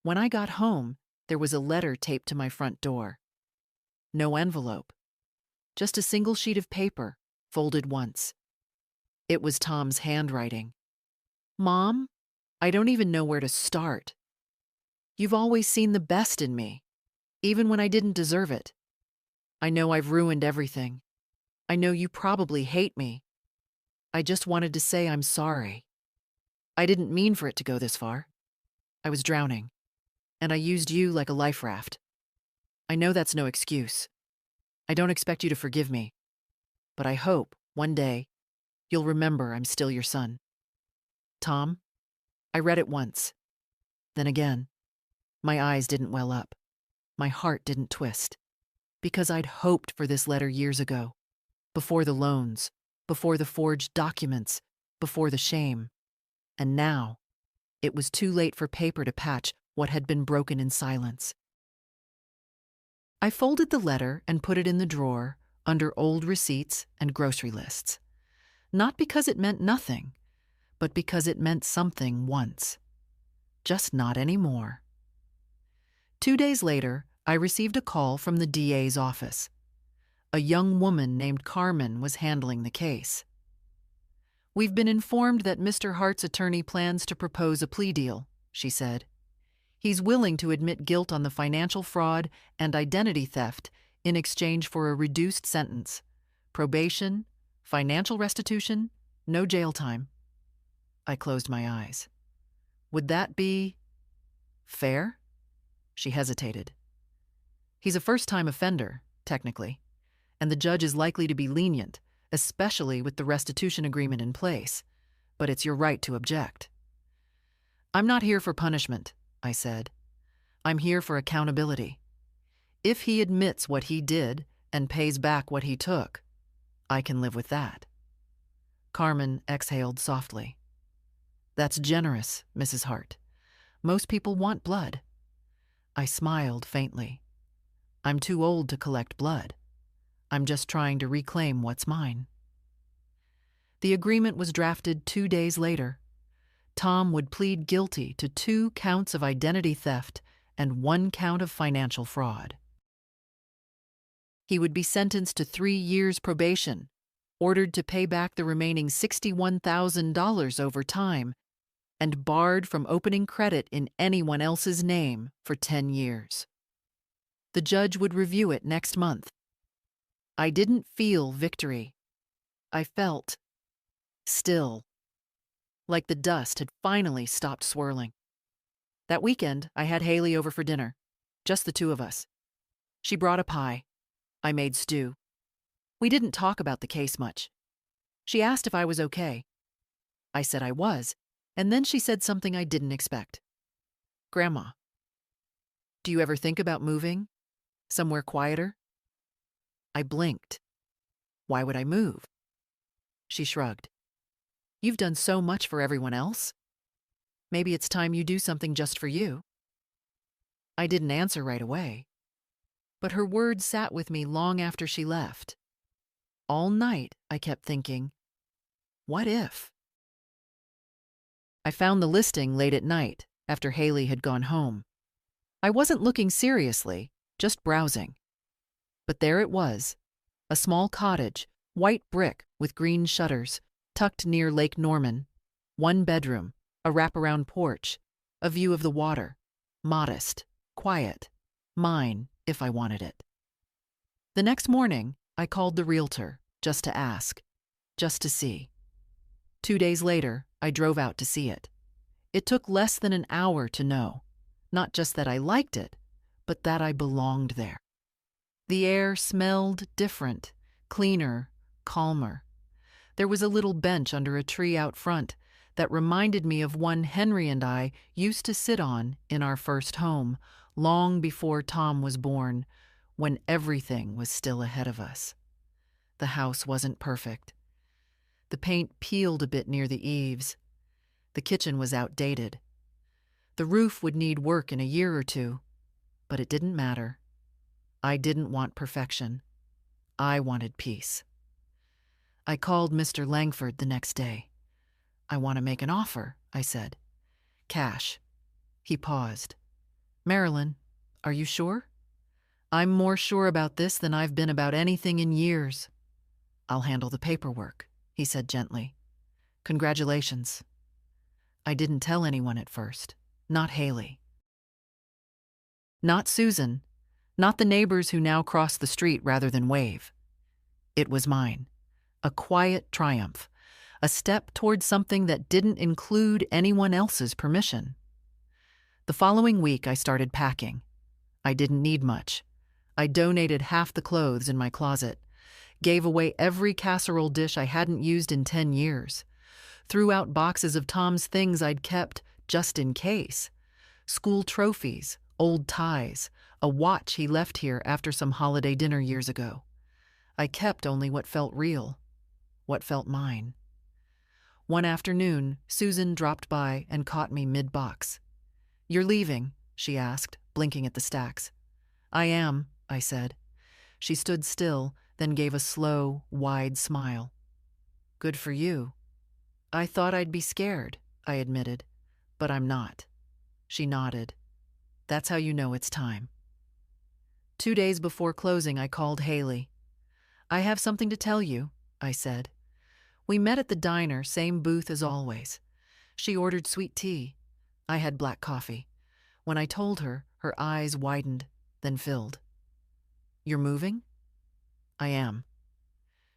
When I got home, there was a letter taped to my front door. No envelope, just a single sheet of paper, folded once. It was Tom's handwriting. Mom, I don't even know where to start. You've always seen the best in me, even when I didn't deserve it. I know I've ruined everything. I know you probably hate me. I just wanted to say I'm sorry. I didn't mean for it to go this far. I was drowning, and I used you like a life raft. I know that's no excuse. I don't expect you to forgive me, but I hope, one day, you'll remember I'm still your son. Tom, I read it once. Then again, my eyes didn't well up. My heart didn't twist. Because I'd hoped for this letter years ago. Before the loans, before the forged documents, before the shame. And now, it was too late for paper to patch what had been broken in silence. I folded the letter and put it in the drawer under old receipts and grocery lists. Not because it meant nothing, but because it meant something once. Just not anymore. 2 days later, I received a call from the DA's office. A young woman named Carmen was handling the case. We've been informed that Mr. Hart's attorney plans to propose a plea deal, she said. He's willing to admit guilt on the financial fraud and identity theft in exchange for a reduced sentence, probation, financial restitution, no jail time. I closed my eyes. Would that be fair? She hesitated. He's a first-time offender, technically, and the judge is likely to be lenient, especially with the restitution agreement in place, but it's your right to object. I'm not here for punishment, I said. I'm here for accountability. If he admits what he did and pays back what he took, I can live with that. Carmen exhaled softly. That's generous, Mrs. Hart. Most people want blood. I smiled faintly. I'm too old to collect blood. I'm just trying to reclaim what's mine. The agreement was drafted 2 days later. Tom would plead guilty to 2 counts of identity theft and 1 count of financial fraud. He would be sentenced to 3 years probation, ordered to pay back the remaining $61,000 over time, and barred from opening credit in anyone else's name for 10 years. The judge would review it next month. I didn't feel victory. I felt still, like the dust had finally stopped swirling. That weekend, I had Haley over for dinner, just the 2 of us. She brought a pie. I made stew. We didn't talk about the case much. She asked if I was okay. I said I was, and then she said something I didn't expect. Grandma, do you ever think about moving? Somewhere quieter? I blinked. Why would I move? She shrugged. You've done so much for everyone else. Maybe it's time you do something just for you. I didn't answer right away, but her words sat with me long after she left. All night, I kept thinking, what if? I found the listing late at night, after Haley had gone home. I wasn't looking seriously, just browsing. But there it was, a small cottage, white brick with green shutters, tucked near Lake Norman, 1 bedroom, a wraparound porch, a view of the water, modest, quiet, mine if I wanted it. The next morning, I called the realtor, just to ask, just to see. 2 days later, I drove out to see it. It took less than an hour to know, not just that I liked it, but that I belonged there. The air smelled different, cleaner, calmer. There was a little bench under a tree out front that reminded me of one Henry and I used to sit on in our first home, long before Tom was born, when everything was still ahead of us. The house wasn't perfect. The paint peeled a bit near the eaves. The kitchen was outdated. The roof would need work in a year or 2, but it didn't matter. I didn't want perfection. I wanted peace. I called Mr. Langford the next day. I want to make an offer, I said. Cash. He paused. Marilyn, Are you sure? I'm more sure about this than I've been about anything in years. I'll handle the paperwork, he said gently. Congratulations. I didn't tell anyone at first. Not Haley. Not Susan. Not the neighbors who now cross the street rather than wave. It was mine. A quiet triumph. A step toward something that didn't include anyone else's permission. The following week, I started packing. I didn't need much. I donated half the clothes in my closet, gave away every casserole dish I hadn't used in 10 years, threw out boxes of Tom's things I'd kept just in case, school trophies, old ties, a watch he left here after some holiday dinner years ago. I kept only what felt real, what felt mine. One afternoon, Susan dropped by and caught me mid-box. "You're leaving?" she asked, blinking at the stacks. "I am," I said. She stood still, then gave a slow, wide smile. "Good for you." "I thought I'd be scared," I admitted. "But I'm not." She nodded. "That's how you know it's time." 2 days before closing, I called Haley. "I have something to tell you," I said. We met at the diner, same booth as always. She ordered sweet tea. I had black coffee. When I told her, her eyes widened, then filled. "You're moving?" "I am."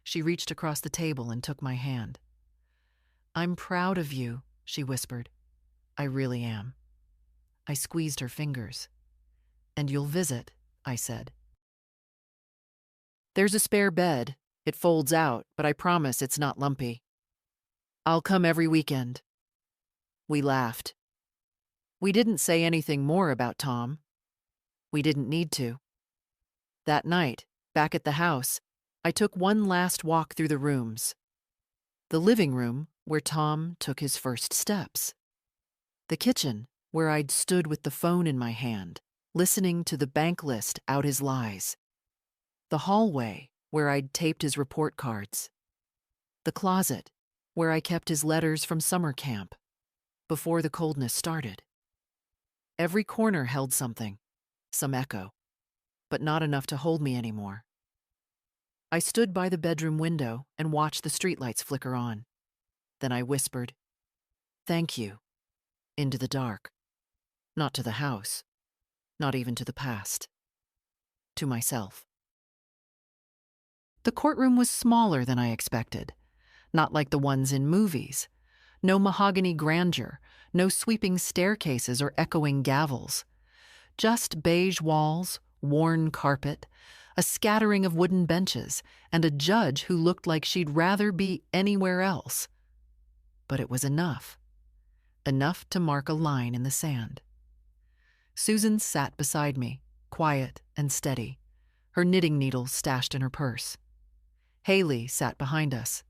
She reached across the table and took my hand. "I'm proud of you," she whispered. "I really am." I squeezed her fingers. "And you'll visit," I said. "There's a spare bed. It folds out, but I promise it's not lumpy. I'll come every weekend." We laughed. We didn't say anything more about Tom. We didn't need to. That night, back at the house, I took one last walk through the rooms. The living room, where Tom took his first steps. The kitchen, where I'd stood with the phone in my hand, listening to the bank list out his lies. The hallway, where I'd taped his report cards. The closet, where I kept his letters from summer camp, before the coldness started. Every corner held something, some echo, but not enough to hold me anymore. I stood by the bedroom window and watched the streetlights flicker on. Then I whispered, "Thank you," into the dark. Not to the house, not even to the past. To myself. The courtroom was smaller than I expected, not like the ones in movies. No mahogany grandeur, no sweeping staircases or echoing gavels. Just beige walls, worn carpet, a scattering of wooden benches, and a judge who looked like she'd rather be anywhere else. But it was enough. Enough to mark a line in the sand. Susan sat beside me, quiet and steady, her knitting needles stashed in her purse. Haley sat behind us.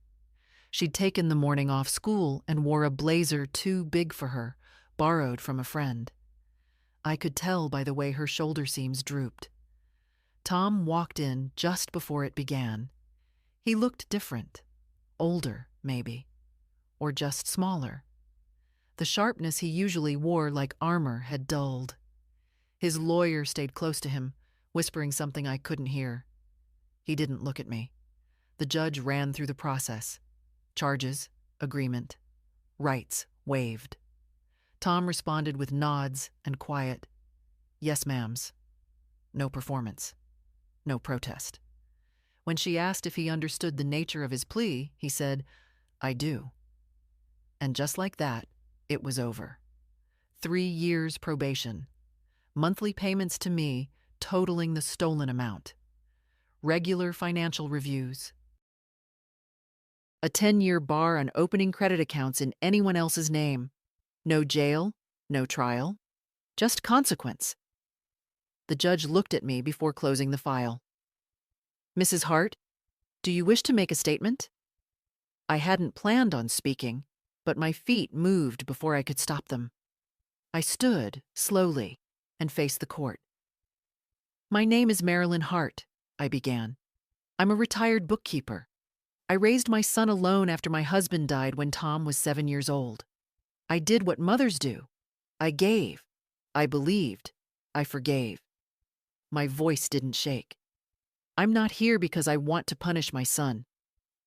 She'd taken the morning off school and wore a blazer too big for her, borrowed from a friend. I could tell by the way her shoulder seams drooped. Tom walked in just before it began. He looked different, older, maybe, or just smaller. The sharpness he usually wore like armor had dulled. His lawyer stayed close to him, whispering something I couldn't hear. He didn't look at me. The judge ran through the process. Charges, agreement, rights waived. Tom responded with nods and quiet, "Yes, ma'ams." No performance. No protest. When she asked if he understood the nature of his plea, he said, "I do." And just like that, it was over. 3 years probation. Monthly payments to me, totaling the stolen amount. Regular financial reviews. A 10-year bar on opening credit accounts in anyone else's name. No jail, no trial, just consequence. The judge looked at me before closing the file. "Mrs. Hart, do you wish to make a statement?" I hadn't planned on speaking, but my feet moved before I could stop them. I stood, slowly, and faced the court. "My name is Marilyn Hart," I began. "I'm a retired bookkeeper. I raised my son alone after my husband died when Tom was 7 years old. I did what mothers do. I gave. I believed. I forgave. My voice didn't shake. I'm not here because I want to punish my son.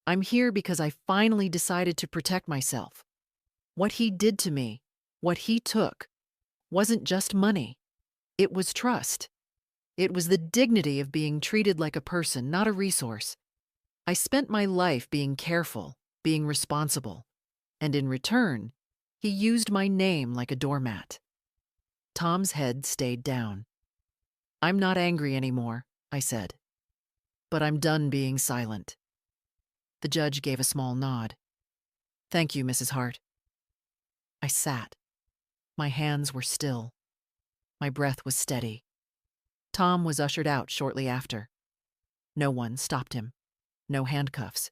I'm here because I finally decided to protect myself. What he did to me, what he took, wasn't just money. It was trust. It was the dignity of being treated like a person, not a resource. I spent my life being careful, being responsible, and in return, he used my name like a doormat. Tom's head stayed down. I'm not angry anymore, I said. But I'm done being silent. The judge gave a small nod. Thank you, Mrs. Hart. I sat. My hands were still. My breath was steady. Tom was ushered out shortly after. No one stopped him. No handcuffs.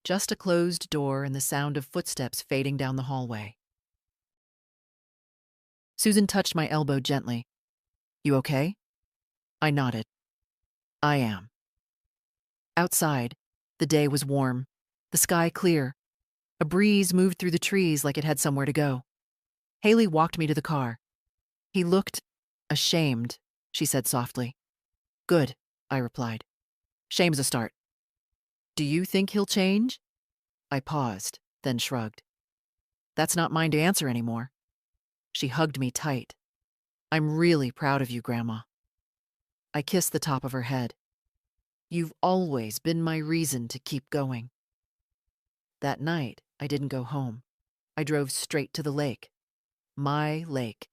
Just a closed door and the sound of footsteps fading down the hallway. Susan touched my elbow gently. You okay? I nodded. I am. Outside, the day was warm, the sky clear. A breeze moved through the trees like it had somewhere to go. Haley walked me to the car. He looked ashamed, she said softly. Good, I replied. Shame's a start. Do you think he'll change? I paused, then shrugged. That's not mine to answer anymore. She hugged me tight. I'm really proud of you, Grandma. I kissed the top of her head. You've always been my reason to keep going. That night, I didn't go home. I drove straight to the lake. My lake.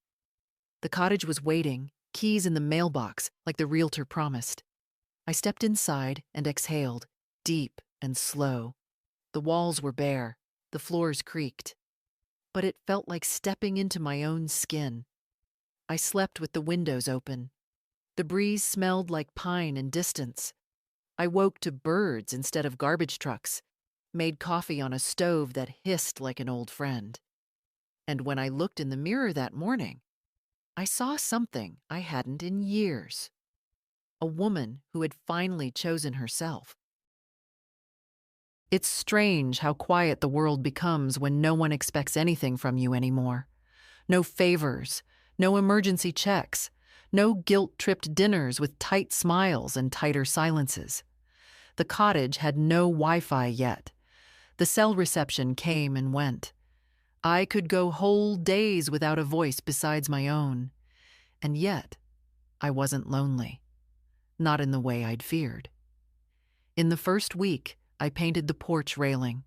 The cottage was waiting, keys in the mailbox, like the realtor promised. I stepped inside and exhaled, deep and slow. The walls were bare, the floors creaked. But it felt like stepping into my own skin. I slept with the windows open. The breeze smelled like pine and distance. I woke to birds instead of garbage trucks, made coffee on a stove that hissed like an old friend. And when I looked in the mirror that morning, I saw something I hadn't in years. A woman who had finally chosen herself. It's strange how quiet the world becomes when no one expects anything from you anymore. No favors, no emergency checks, no guilt-tripped dinners with tight smiles and tighter silences. The cottage had no Wi-Fi yet. The cell reception came and went. I could go whole days without a voice besides my own. And yet, I wasn't lonely. Not in the way I'd feared. In the first week, I painted the porch railing,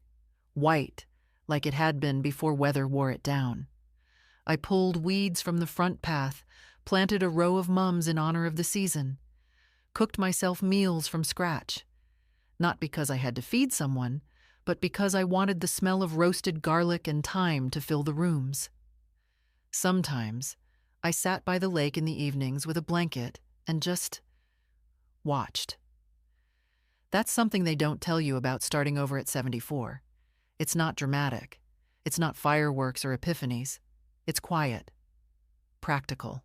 white, like it had been before weather wore it down. I pulled weeds from the front path, planted a row of mums in honor of the season, cooked myself meals from scratch. Not because I had to feed someone, but because I wanted the smell of roasted garlic and thyme to fill the rooms. Sometimes, I sat by the lake in the evenings with a blanket and just watched. That's something they don't tell you about starting over at 74. It's not dramatic. It's not fireworks or epiphanies. It's quiet, practical,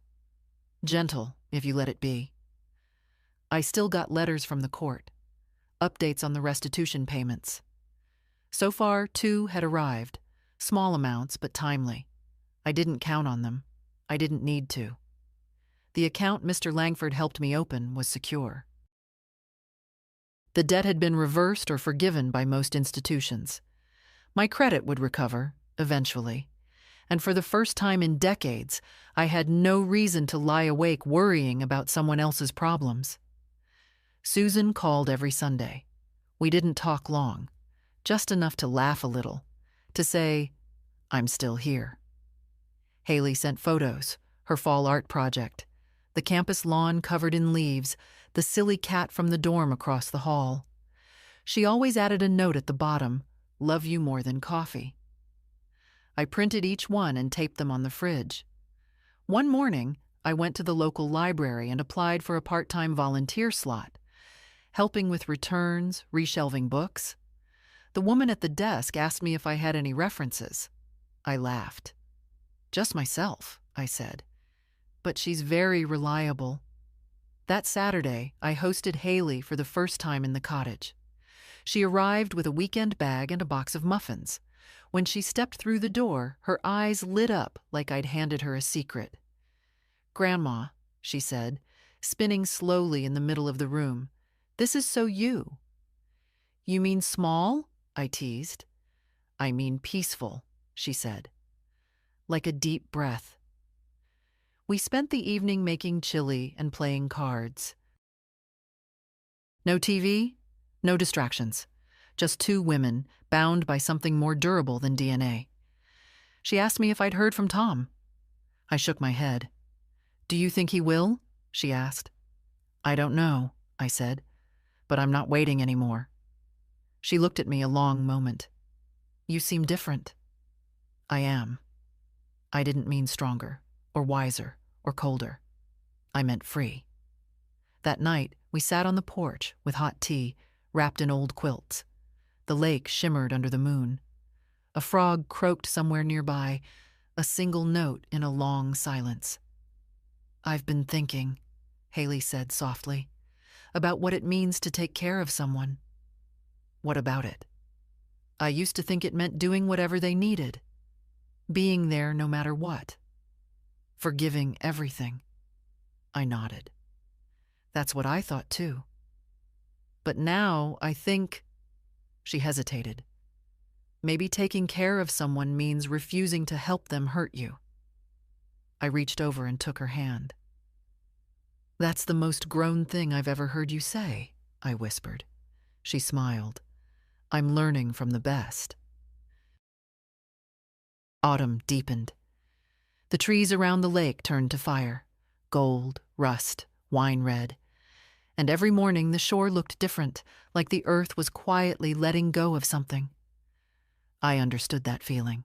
gentle if you let it be. I still got letters from the court, updates on the restitution payments. So far, 2 had arrived, small amounts but timely. I didn't count on them. I didn't need to. The account Mr. Langford helped me open was secure. The debt had been reversed or forgiven by most institutions. My credit would recover, eventually, and for the first time in decades, I had no reason to lie awake worrying about someone else's problems. Susan called every Sunday. We didn't talk long, just enough to laugh a little, to say, I'm still here. Haley sent photos, her fall art project, the campus lawn covered in leaves, the silly cat from the dorm across the hall. She always added a note at the bottom, love you more than coffee. I printed each one and taped them on the fridge. One morning, I went to the local library and applied for a part-time volunteer slot, helping with returns, reshelving books. The woman at the desk asked me if I had any references. I laughed. Just myself, I said. But she's very reliable. That Saturday, I hosted Haley for the first time in the cottage. She arrived with a weekend bag and a box of muffins. When she stepped through the door, her eyes lit up like I'd handed her a secret. Grandma, she said, spinning slowly in the middle of the room. This is so you. You mean small? I teased. I mean peaceful, she said, like a deep breath. We spent the evening making chili and playing cards. No TV, no distractions. Just two women, bound by something more durable than DNA. She asked me if I'd heard from Tom. I shook my head. Do you think he will? She asked. I don't know, I said, but I'm not waiting anymore. She looked at me a long moment. You seem different. I am. I didn't mean stronger, or wiser, or colder. I meant free. That night, we sat on the porch with hot tea, wrapped in old quilts. The lake shimmered under the moon. A frog croaked somewhere nearby, a single note in a long silence. I've been thinking, Haley said softly, about what it means to take care of someone. What about it? I used to think it meant doing whatever they needed, being there no matter what, forgiving everything. I nodded. That's what I thought too. But now I think... She hesitated. Maybe taking care of someone means refusing to help them hurt you. I reached over and took her hand. That's the most grown thing I've ever heard you say, I whispered. She smiled. I'm learning from the best. Autumn deepened. The trees around the lake turned to fire, gold, rust, wine red. And every morning the shore looked different, like the earth was quietly letting go of something. I understood that feeling.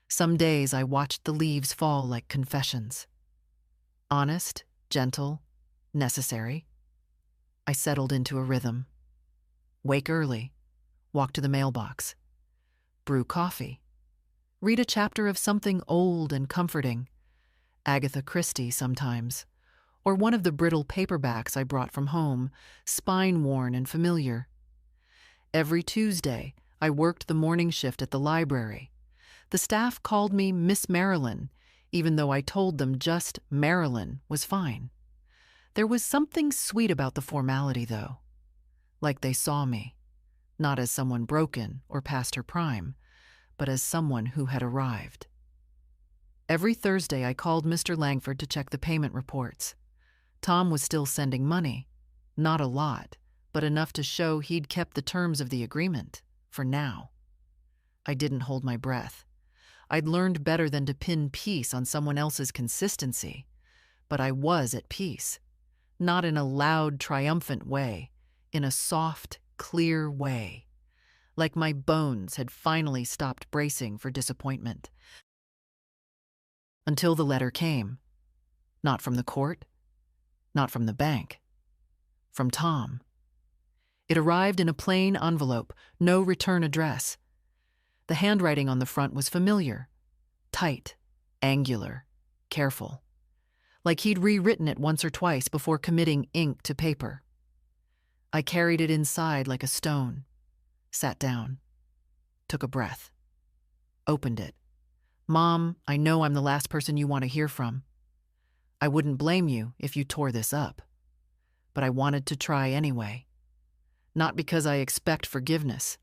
Some days I watched the leaves fall like confessions. Honest, gentle, necessary. I settled into a rhythm. Wake early, walk to the mailbox, brew coffee, read a chapter of something old and comforting, Agatha Christie sometimes, or one of the brittle paperbacks I brought from home, spine-worn and familiar. Every Tuesday, I worked the morning shift at the library. The staff called me Miss Marilyn, even though I told them just Marilyn was fine. There was something sweet about the formality, though. Like they saw me, not as someone broken or past her prime, but as someone who had arrived. Every Thursday, I called Mr. Langford to check the payment reports. Tom was still sending money. Not a lot, but enough to show he'd kept the terms of the agreement, for now. I didn't hold my breath. I'd learned better than to pin peace on someone else's consistency, but I was at peace. Not in a loud, triumphant way, in a soft, clear way. Like my bones had finally stopped bracing for disappointment. Until the letter came. Not from the court, not from the bank. From Tom. It arrived in a plain envelope, no return address. The handwriting on the front was familiar. Tight, angular, careful. Like he'd rewritten it once or twice before committing ink to paper. I carried it inside like a stone. Sat down. Took a breath. Opened it. Mom, I know I'm the last person you want to hear from. I wouldn't blame you if you tore this up. But I wanted to try anyway. Not because I expect forgiveness.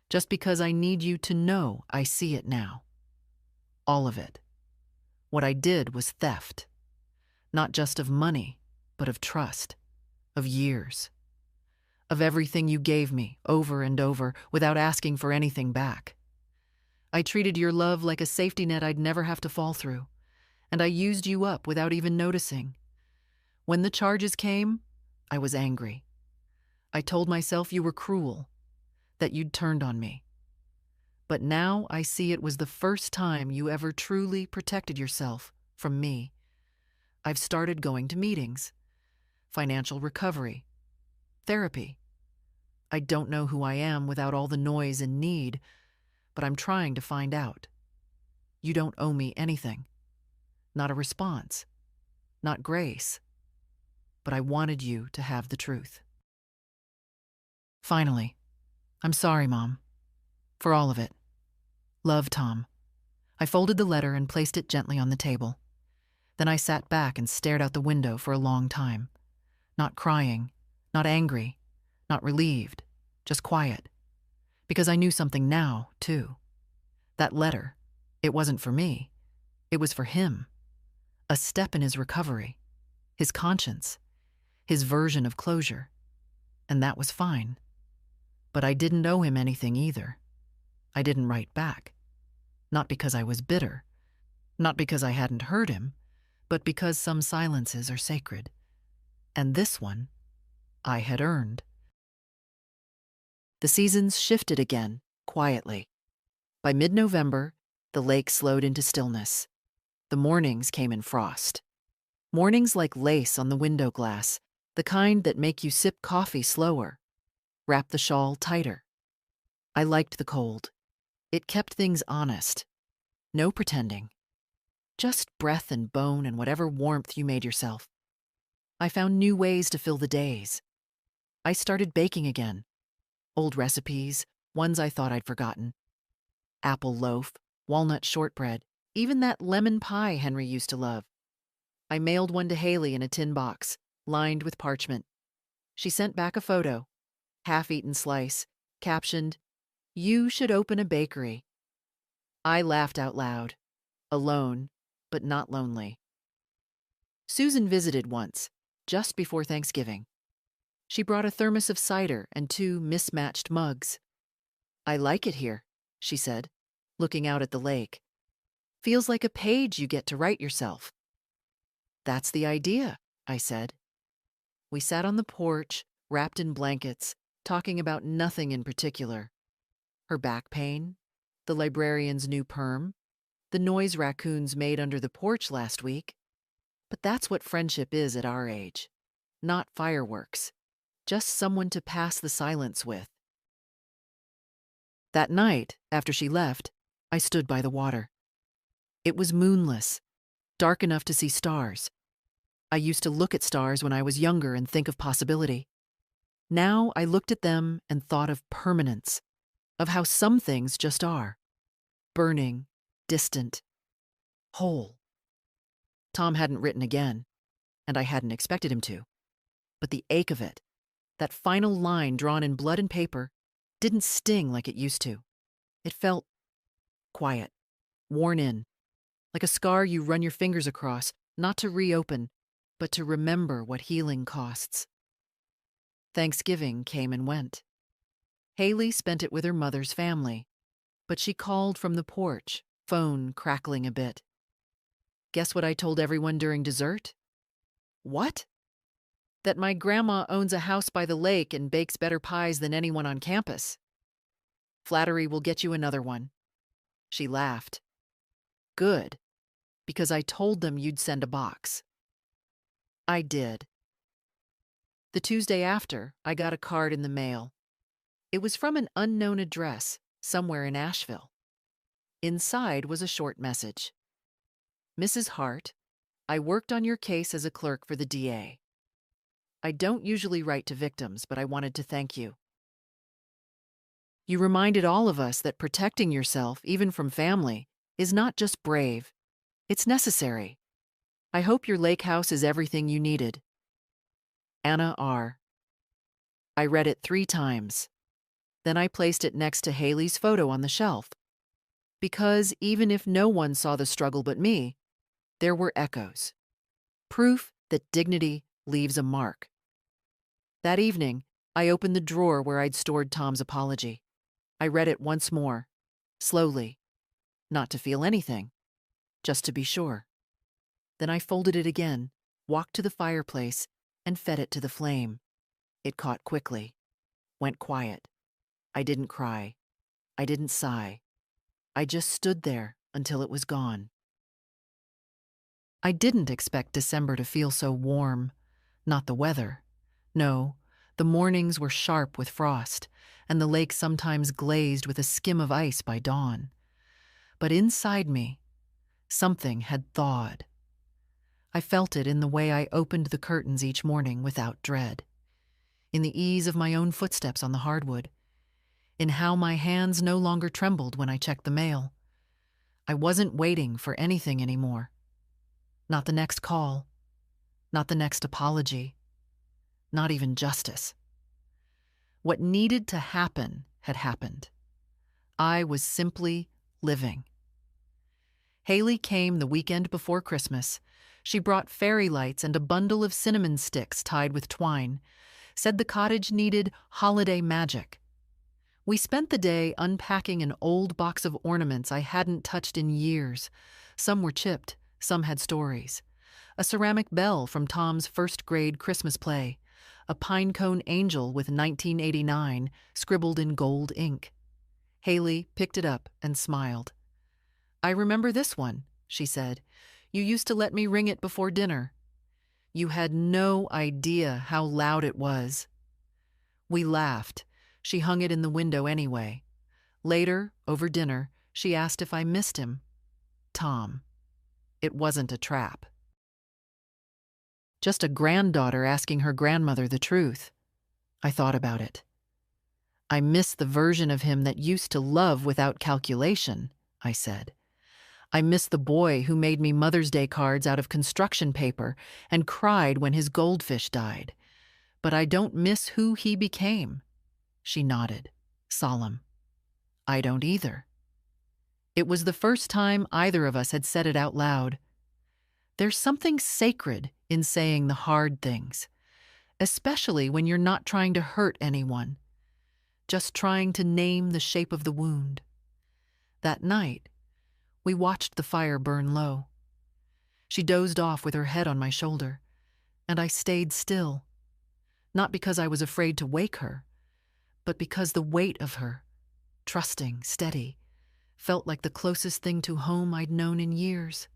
Just because I need you to know I see it now. All of it. What I did was theft. Not just of money, but of trust. Of years. Of everything you gave me, over and over, without asking for anything back. I treated your love like a safety net I'd never have to fall through, and I used you up without even noticing. When the charges came, I was angry. I told myself you were cruel, that you'd turned on me. But now I see it was the first time you ever truly protected yourself from me. I've started going to meetings, financial recovery, therapy. I don't know who I am without all the noise and need, but I'm trying to find out. You don't owe me anything. Not a response. Not grace. But I wanted you to have the truth. Finally, I'm sorry, Mom. For all of it. Love, Tom. I folded the letter and placed it gently on the table. Then I sat back and stared out the window for a long time. Not crying, not angry, not relieved, just quiet. Because I knew something now, too. That letter, it wasn't for me. It was for him. A step in his recovery, his conscience, his version of closure. And that was fine. But I didn't owe him anything either. I didn't write back. Not because I was bitter. Not because I hadn't heard him, but because some silences are sacred. And this one, I had earned. The seasons shifted again, quietly. By mid-November, the lake slowed into stillness. The mornings came in frost. Mornings like lace on the window glass, the kind that make you sip coffee slower, wrap the shawl tighter. I liked the cold. It kept things honest. No pretending. Just breath and bone and whatever warmth you made yourself. I found new ways to fill the days. I started baking again. Old recipes, ones I thought I'd forgotten. Apple loaf, walnut shortbread, even that lemon pie Henry used to love. I mailed one to Haley in a tin box, lined with parchment. She sent back a photo, half-eaten slice, captioned, "You should open a bakery." I laughed out loud, alone, but not lonely. Susan visited once, just before Thanksgiving. She brought a thermos of cider and 2 mismatched mugs. "I like it here," she said, looking out at the lake. "Feels like a page you get to write yourself." "That's the idea," I said. We sat on the porch, wrapped in blankets, talking about nothing in particular. Her back pain, the librarian's new perm, the noise raccoons made under the porch last week. But that's what friendship is at our age. Not fireworks. Just someone to pass the silence with. That night, after she left, I stood by the water. It was moonless, dark enough to see stars. I used to look at stars when I was younger and think of possibility. Now I looked at them and thought of permanence, of how some things just are. Burning, distant, whole. Tom hadn't written again, and I hadn't expected him to. But the ache of it, that final line drawn in blood and paper, didn't sting like it used to. It felt quiet, worn in, like a scar you run your fingers across, not to reopen, but to remember what healing costs. Thanksgiving came and went. Haley spent it with her mother's family, but she called from the porch, phone crackling a bit. Guess what I told everyone during dessert? What? That my grandma owns a house by the lake and bakes better pies than anyone on campus. Flattery will get you another one. She laughed. Good, because I told them you'd send a box. I did. The Tuesday after, I got a card in the mail. It was from an unknown address, somewhere in Asheville. Inside was a short message. "Mrs. Hart, I worked on your case as a clerk for the DA. I don't usually write to victims, but I wanted to thank you. You reminded all of us that protecting yourself, even from family, is not just brave. It's necessary. I hope your lake house is everything you needed. Anna R." I read it 3 times. Then I placed it next to Haley's photo on the shelf. Because even if no one saw the struggle but me, there were echoes. Proof that dignity leaves a mark. That evening, I opened the drawer where I'd stored Tom's apology. I read it once more, slowly, not to feel anything, just to be sure. Then I folded it again, walked to the fireplace, and fed it to the flame. It caught quickly, went quiet. I didn't cry. I didn't sigh. I just stood there until it was gone. I didn't expect December to feel so warm. Not the weather. No, the mornings were sharp with frost, and the lake sometimes glazed with a skim of ice by dawn. But inside me, something had thawed. I felt it in the way I opened the curtains each morning without dread, in the ease of my own footsteps on the hardwood, in how my hands no longer trembled when I checked the mail. I wasn't waiting for anything anymore. Not the next call, not the next apology, not even justice. What needed to happen had happened. I was simply living. Haley came the weekend before Christmas. She brought fairy lights and a bundle of cinnamon sticks tied with twine, said the cottage needed holiday magic. We spent the day unpacking an old box of ornaments I hadn't touched in years. Some were chipped, some had stories. A ceramic bell from Tom's first-grade Christmas play, a pinecone angel with 1989 scribbled in gold ink. Haley picked it up and smiled. "I remember this one," she said. "You used to let me ring it before dinner. You had no idea how loud it was." We laughed. She hung it in the window anyway. Later, over dinner, she asked if I missed him. Tom. It wasn't a trap. Just a granddaughter asking her grandmother the truth. I thought about it. "I miss the version of him that used to love without calculation," I said. "I miss the boy who made me Mother's Day cards out of construction paper and cried when his goldfish died. But I don't miss who he became." She nodded, solemn. "I don't either." It was the first time either of us had said it out loud. There's something sacred in saying the hard things, especially when you're not trying to hurt anyone, just trying to name the shape of the wound. That night, we watched the fire burn low. She dozed off with her head on my shoulder, and I stayed still, not because I was afraid to wake her, but because the weight of her, trusting, steady, felt like the closest thing to home I'd known in years.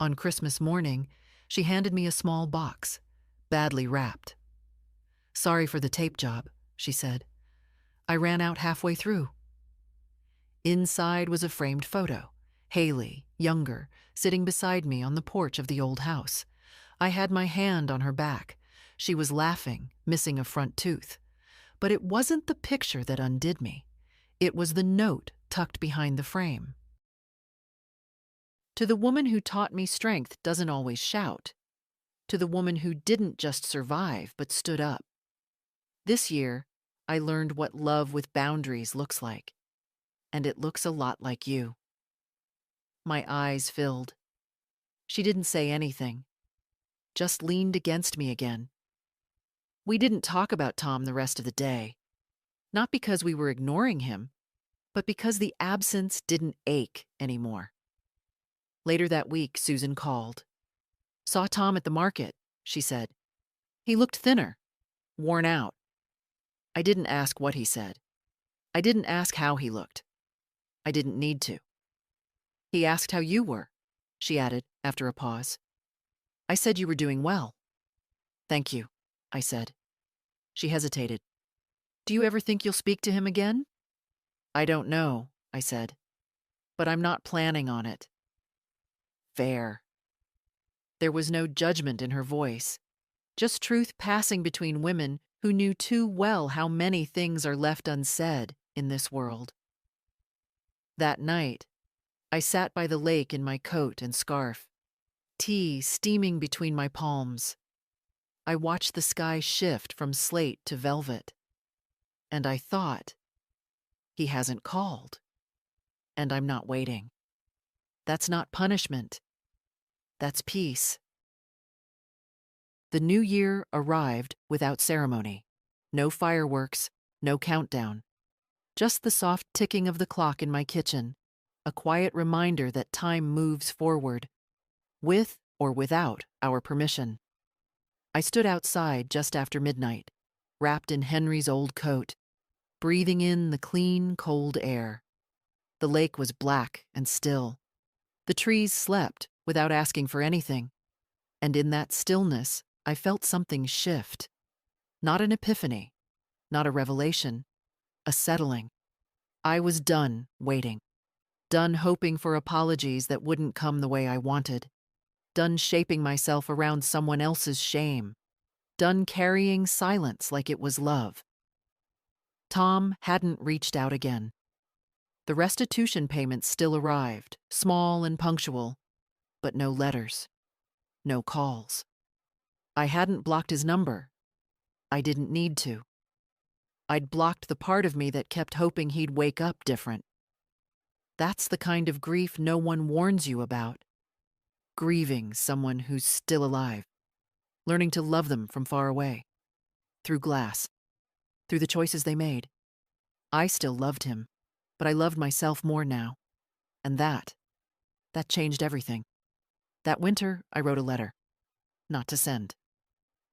On Christmas morning, she handed me a small box, badly wrapped. "Sorry for the tape job," she said. "I ran out halfway through." Inside was a framed photo. Haley, younger, sitting beside me on the porch of the old house. I had my hand on her back. She was laughing, missing a front tooth. But it wasn't the picture that undid me. It was the note tucked behind the frame. "To the woman who taught me strength doesn't always shout. To the woman who didn't just survive but stood up. This year, I learned what love with boundaries looks like. And it looks a lot like you." My eyes filled. She didn't say anything, just leaned against me again. We didn't talk about Tom the rest of the day. Not because we were ignoring him, but because the absence didn't ache anymore. Later that week, Susan called. "Saw Tom at the market," she said. "He looked thinner, worn out." I didn't ask what he said. I didn't ask how he looked. I didn't need to. "He asked how you were," she added after a pause. "I said you were doing well." "Thank you," I said. She hesitated. "Do you ever think you'll speak to him again?" "I don't know," I said. "But I'm not planning on it." Fair. There was no judgment in her voice, just truth passing between women who knew too well how many things are left unsaid in this world. That night, I sat by the lake in my coat and scarf, tea steaming between my palms. I watched the sky shift from slate to velvet. And I thought, he hasn't called. And I'm not waiting. That's not punishment. That's peace. The new year arrived without ceremony. No fireworks, no countdown. Just the soft ticking of the clock in my kitchen, a quiet reminder that time moves forward, with or without our permission. I stood outside just after midnight, wrapped in Henry's old coat, breathing in the clean, cold air. The lake was black and still. The trees slept without asking for anything. And in that stillness, I felt something shift. Not an epiphany, not a revelation, a settling. I was done waiting. Done hoping for apologies that wouldn't come the way I wanted. Done shaping myself around someone else's shame. Done carrying silence like it was love. Tom hadn't reached out again. The restitution payments still arrived, small and punctual, but no letters, no calls. I hadn't blocked his number. I didn't need to. I'd blocked the part of me that kept hoping he'd wake up different. That's the kind of grief no one warns you about. Grieving someone who's still alive. Learning to love them from far away. Through glass. Through the choices they made. I still loved him, but I loved myself more now. And that changed everything. That winter, I wrote a letter. Not to send.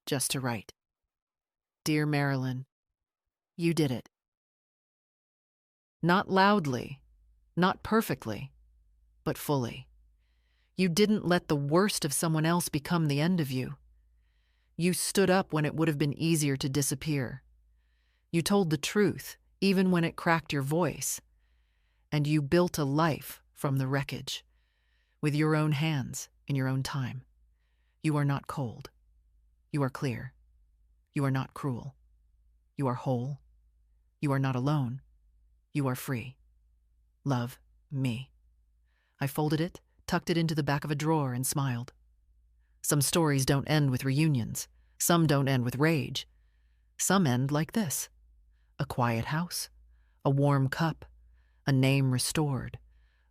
Just to write. Dear Marilyn, you did it. Not loudly, not perfectly, but fully. You didn't let the worst of someone else become the end of you. You stood up when it would have been easier to disappear. You told the truth, even when it cracked your voice. And you built a life from the wreckage, with your own hands, in your own time. You are not cold. You are clear. You are not cruel. You are whole. You are not alone. You are free. Love me. I folded it, tucked it into the back of a drawer, and smiled. Some stories don't end with reunions. Some don't end with rage. Some end like this. A quiet house. A warm cup. A name restored.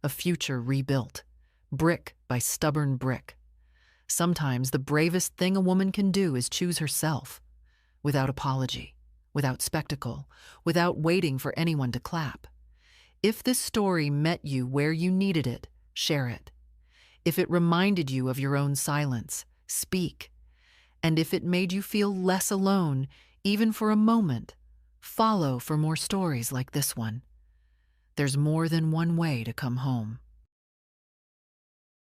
A future rebuilt. Brick by stubborn brick. Sometimes the bravest thing a woman can do is choose herself. Without apology. Without spectacle. Without waiting for anyone to clap. If this story met you where you needed it, share it. If it reminded you of your own silence, speak. And if it made you feel less alone, even for a moment, follow for more stories like this one. There's more than one way to come home.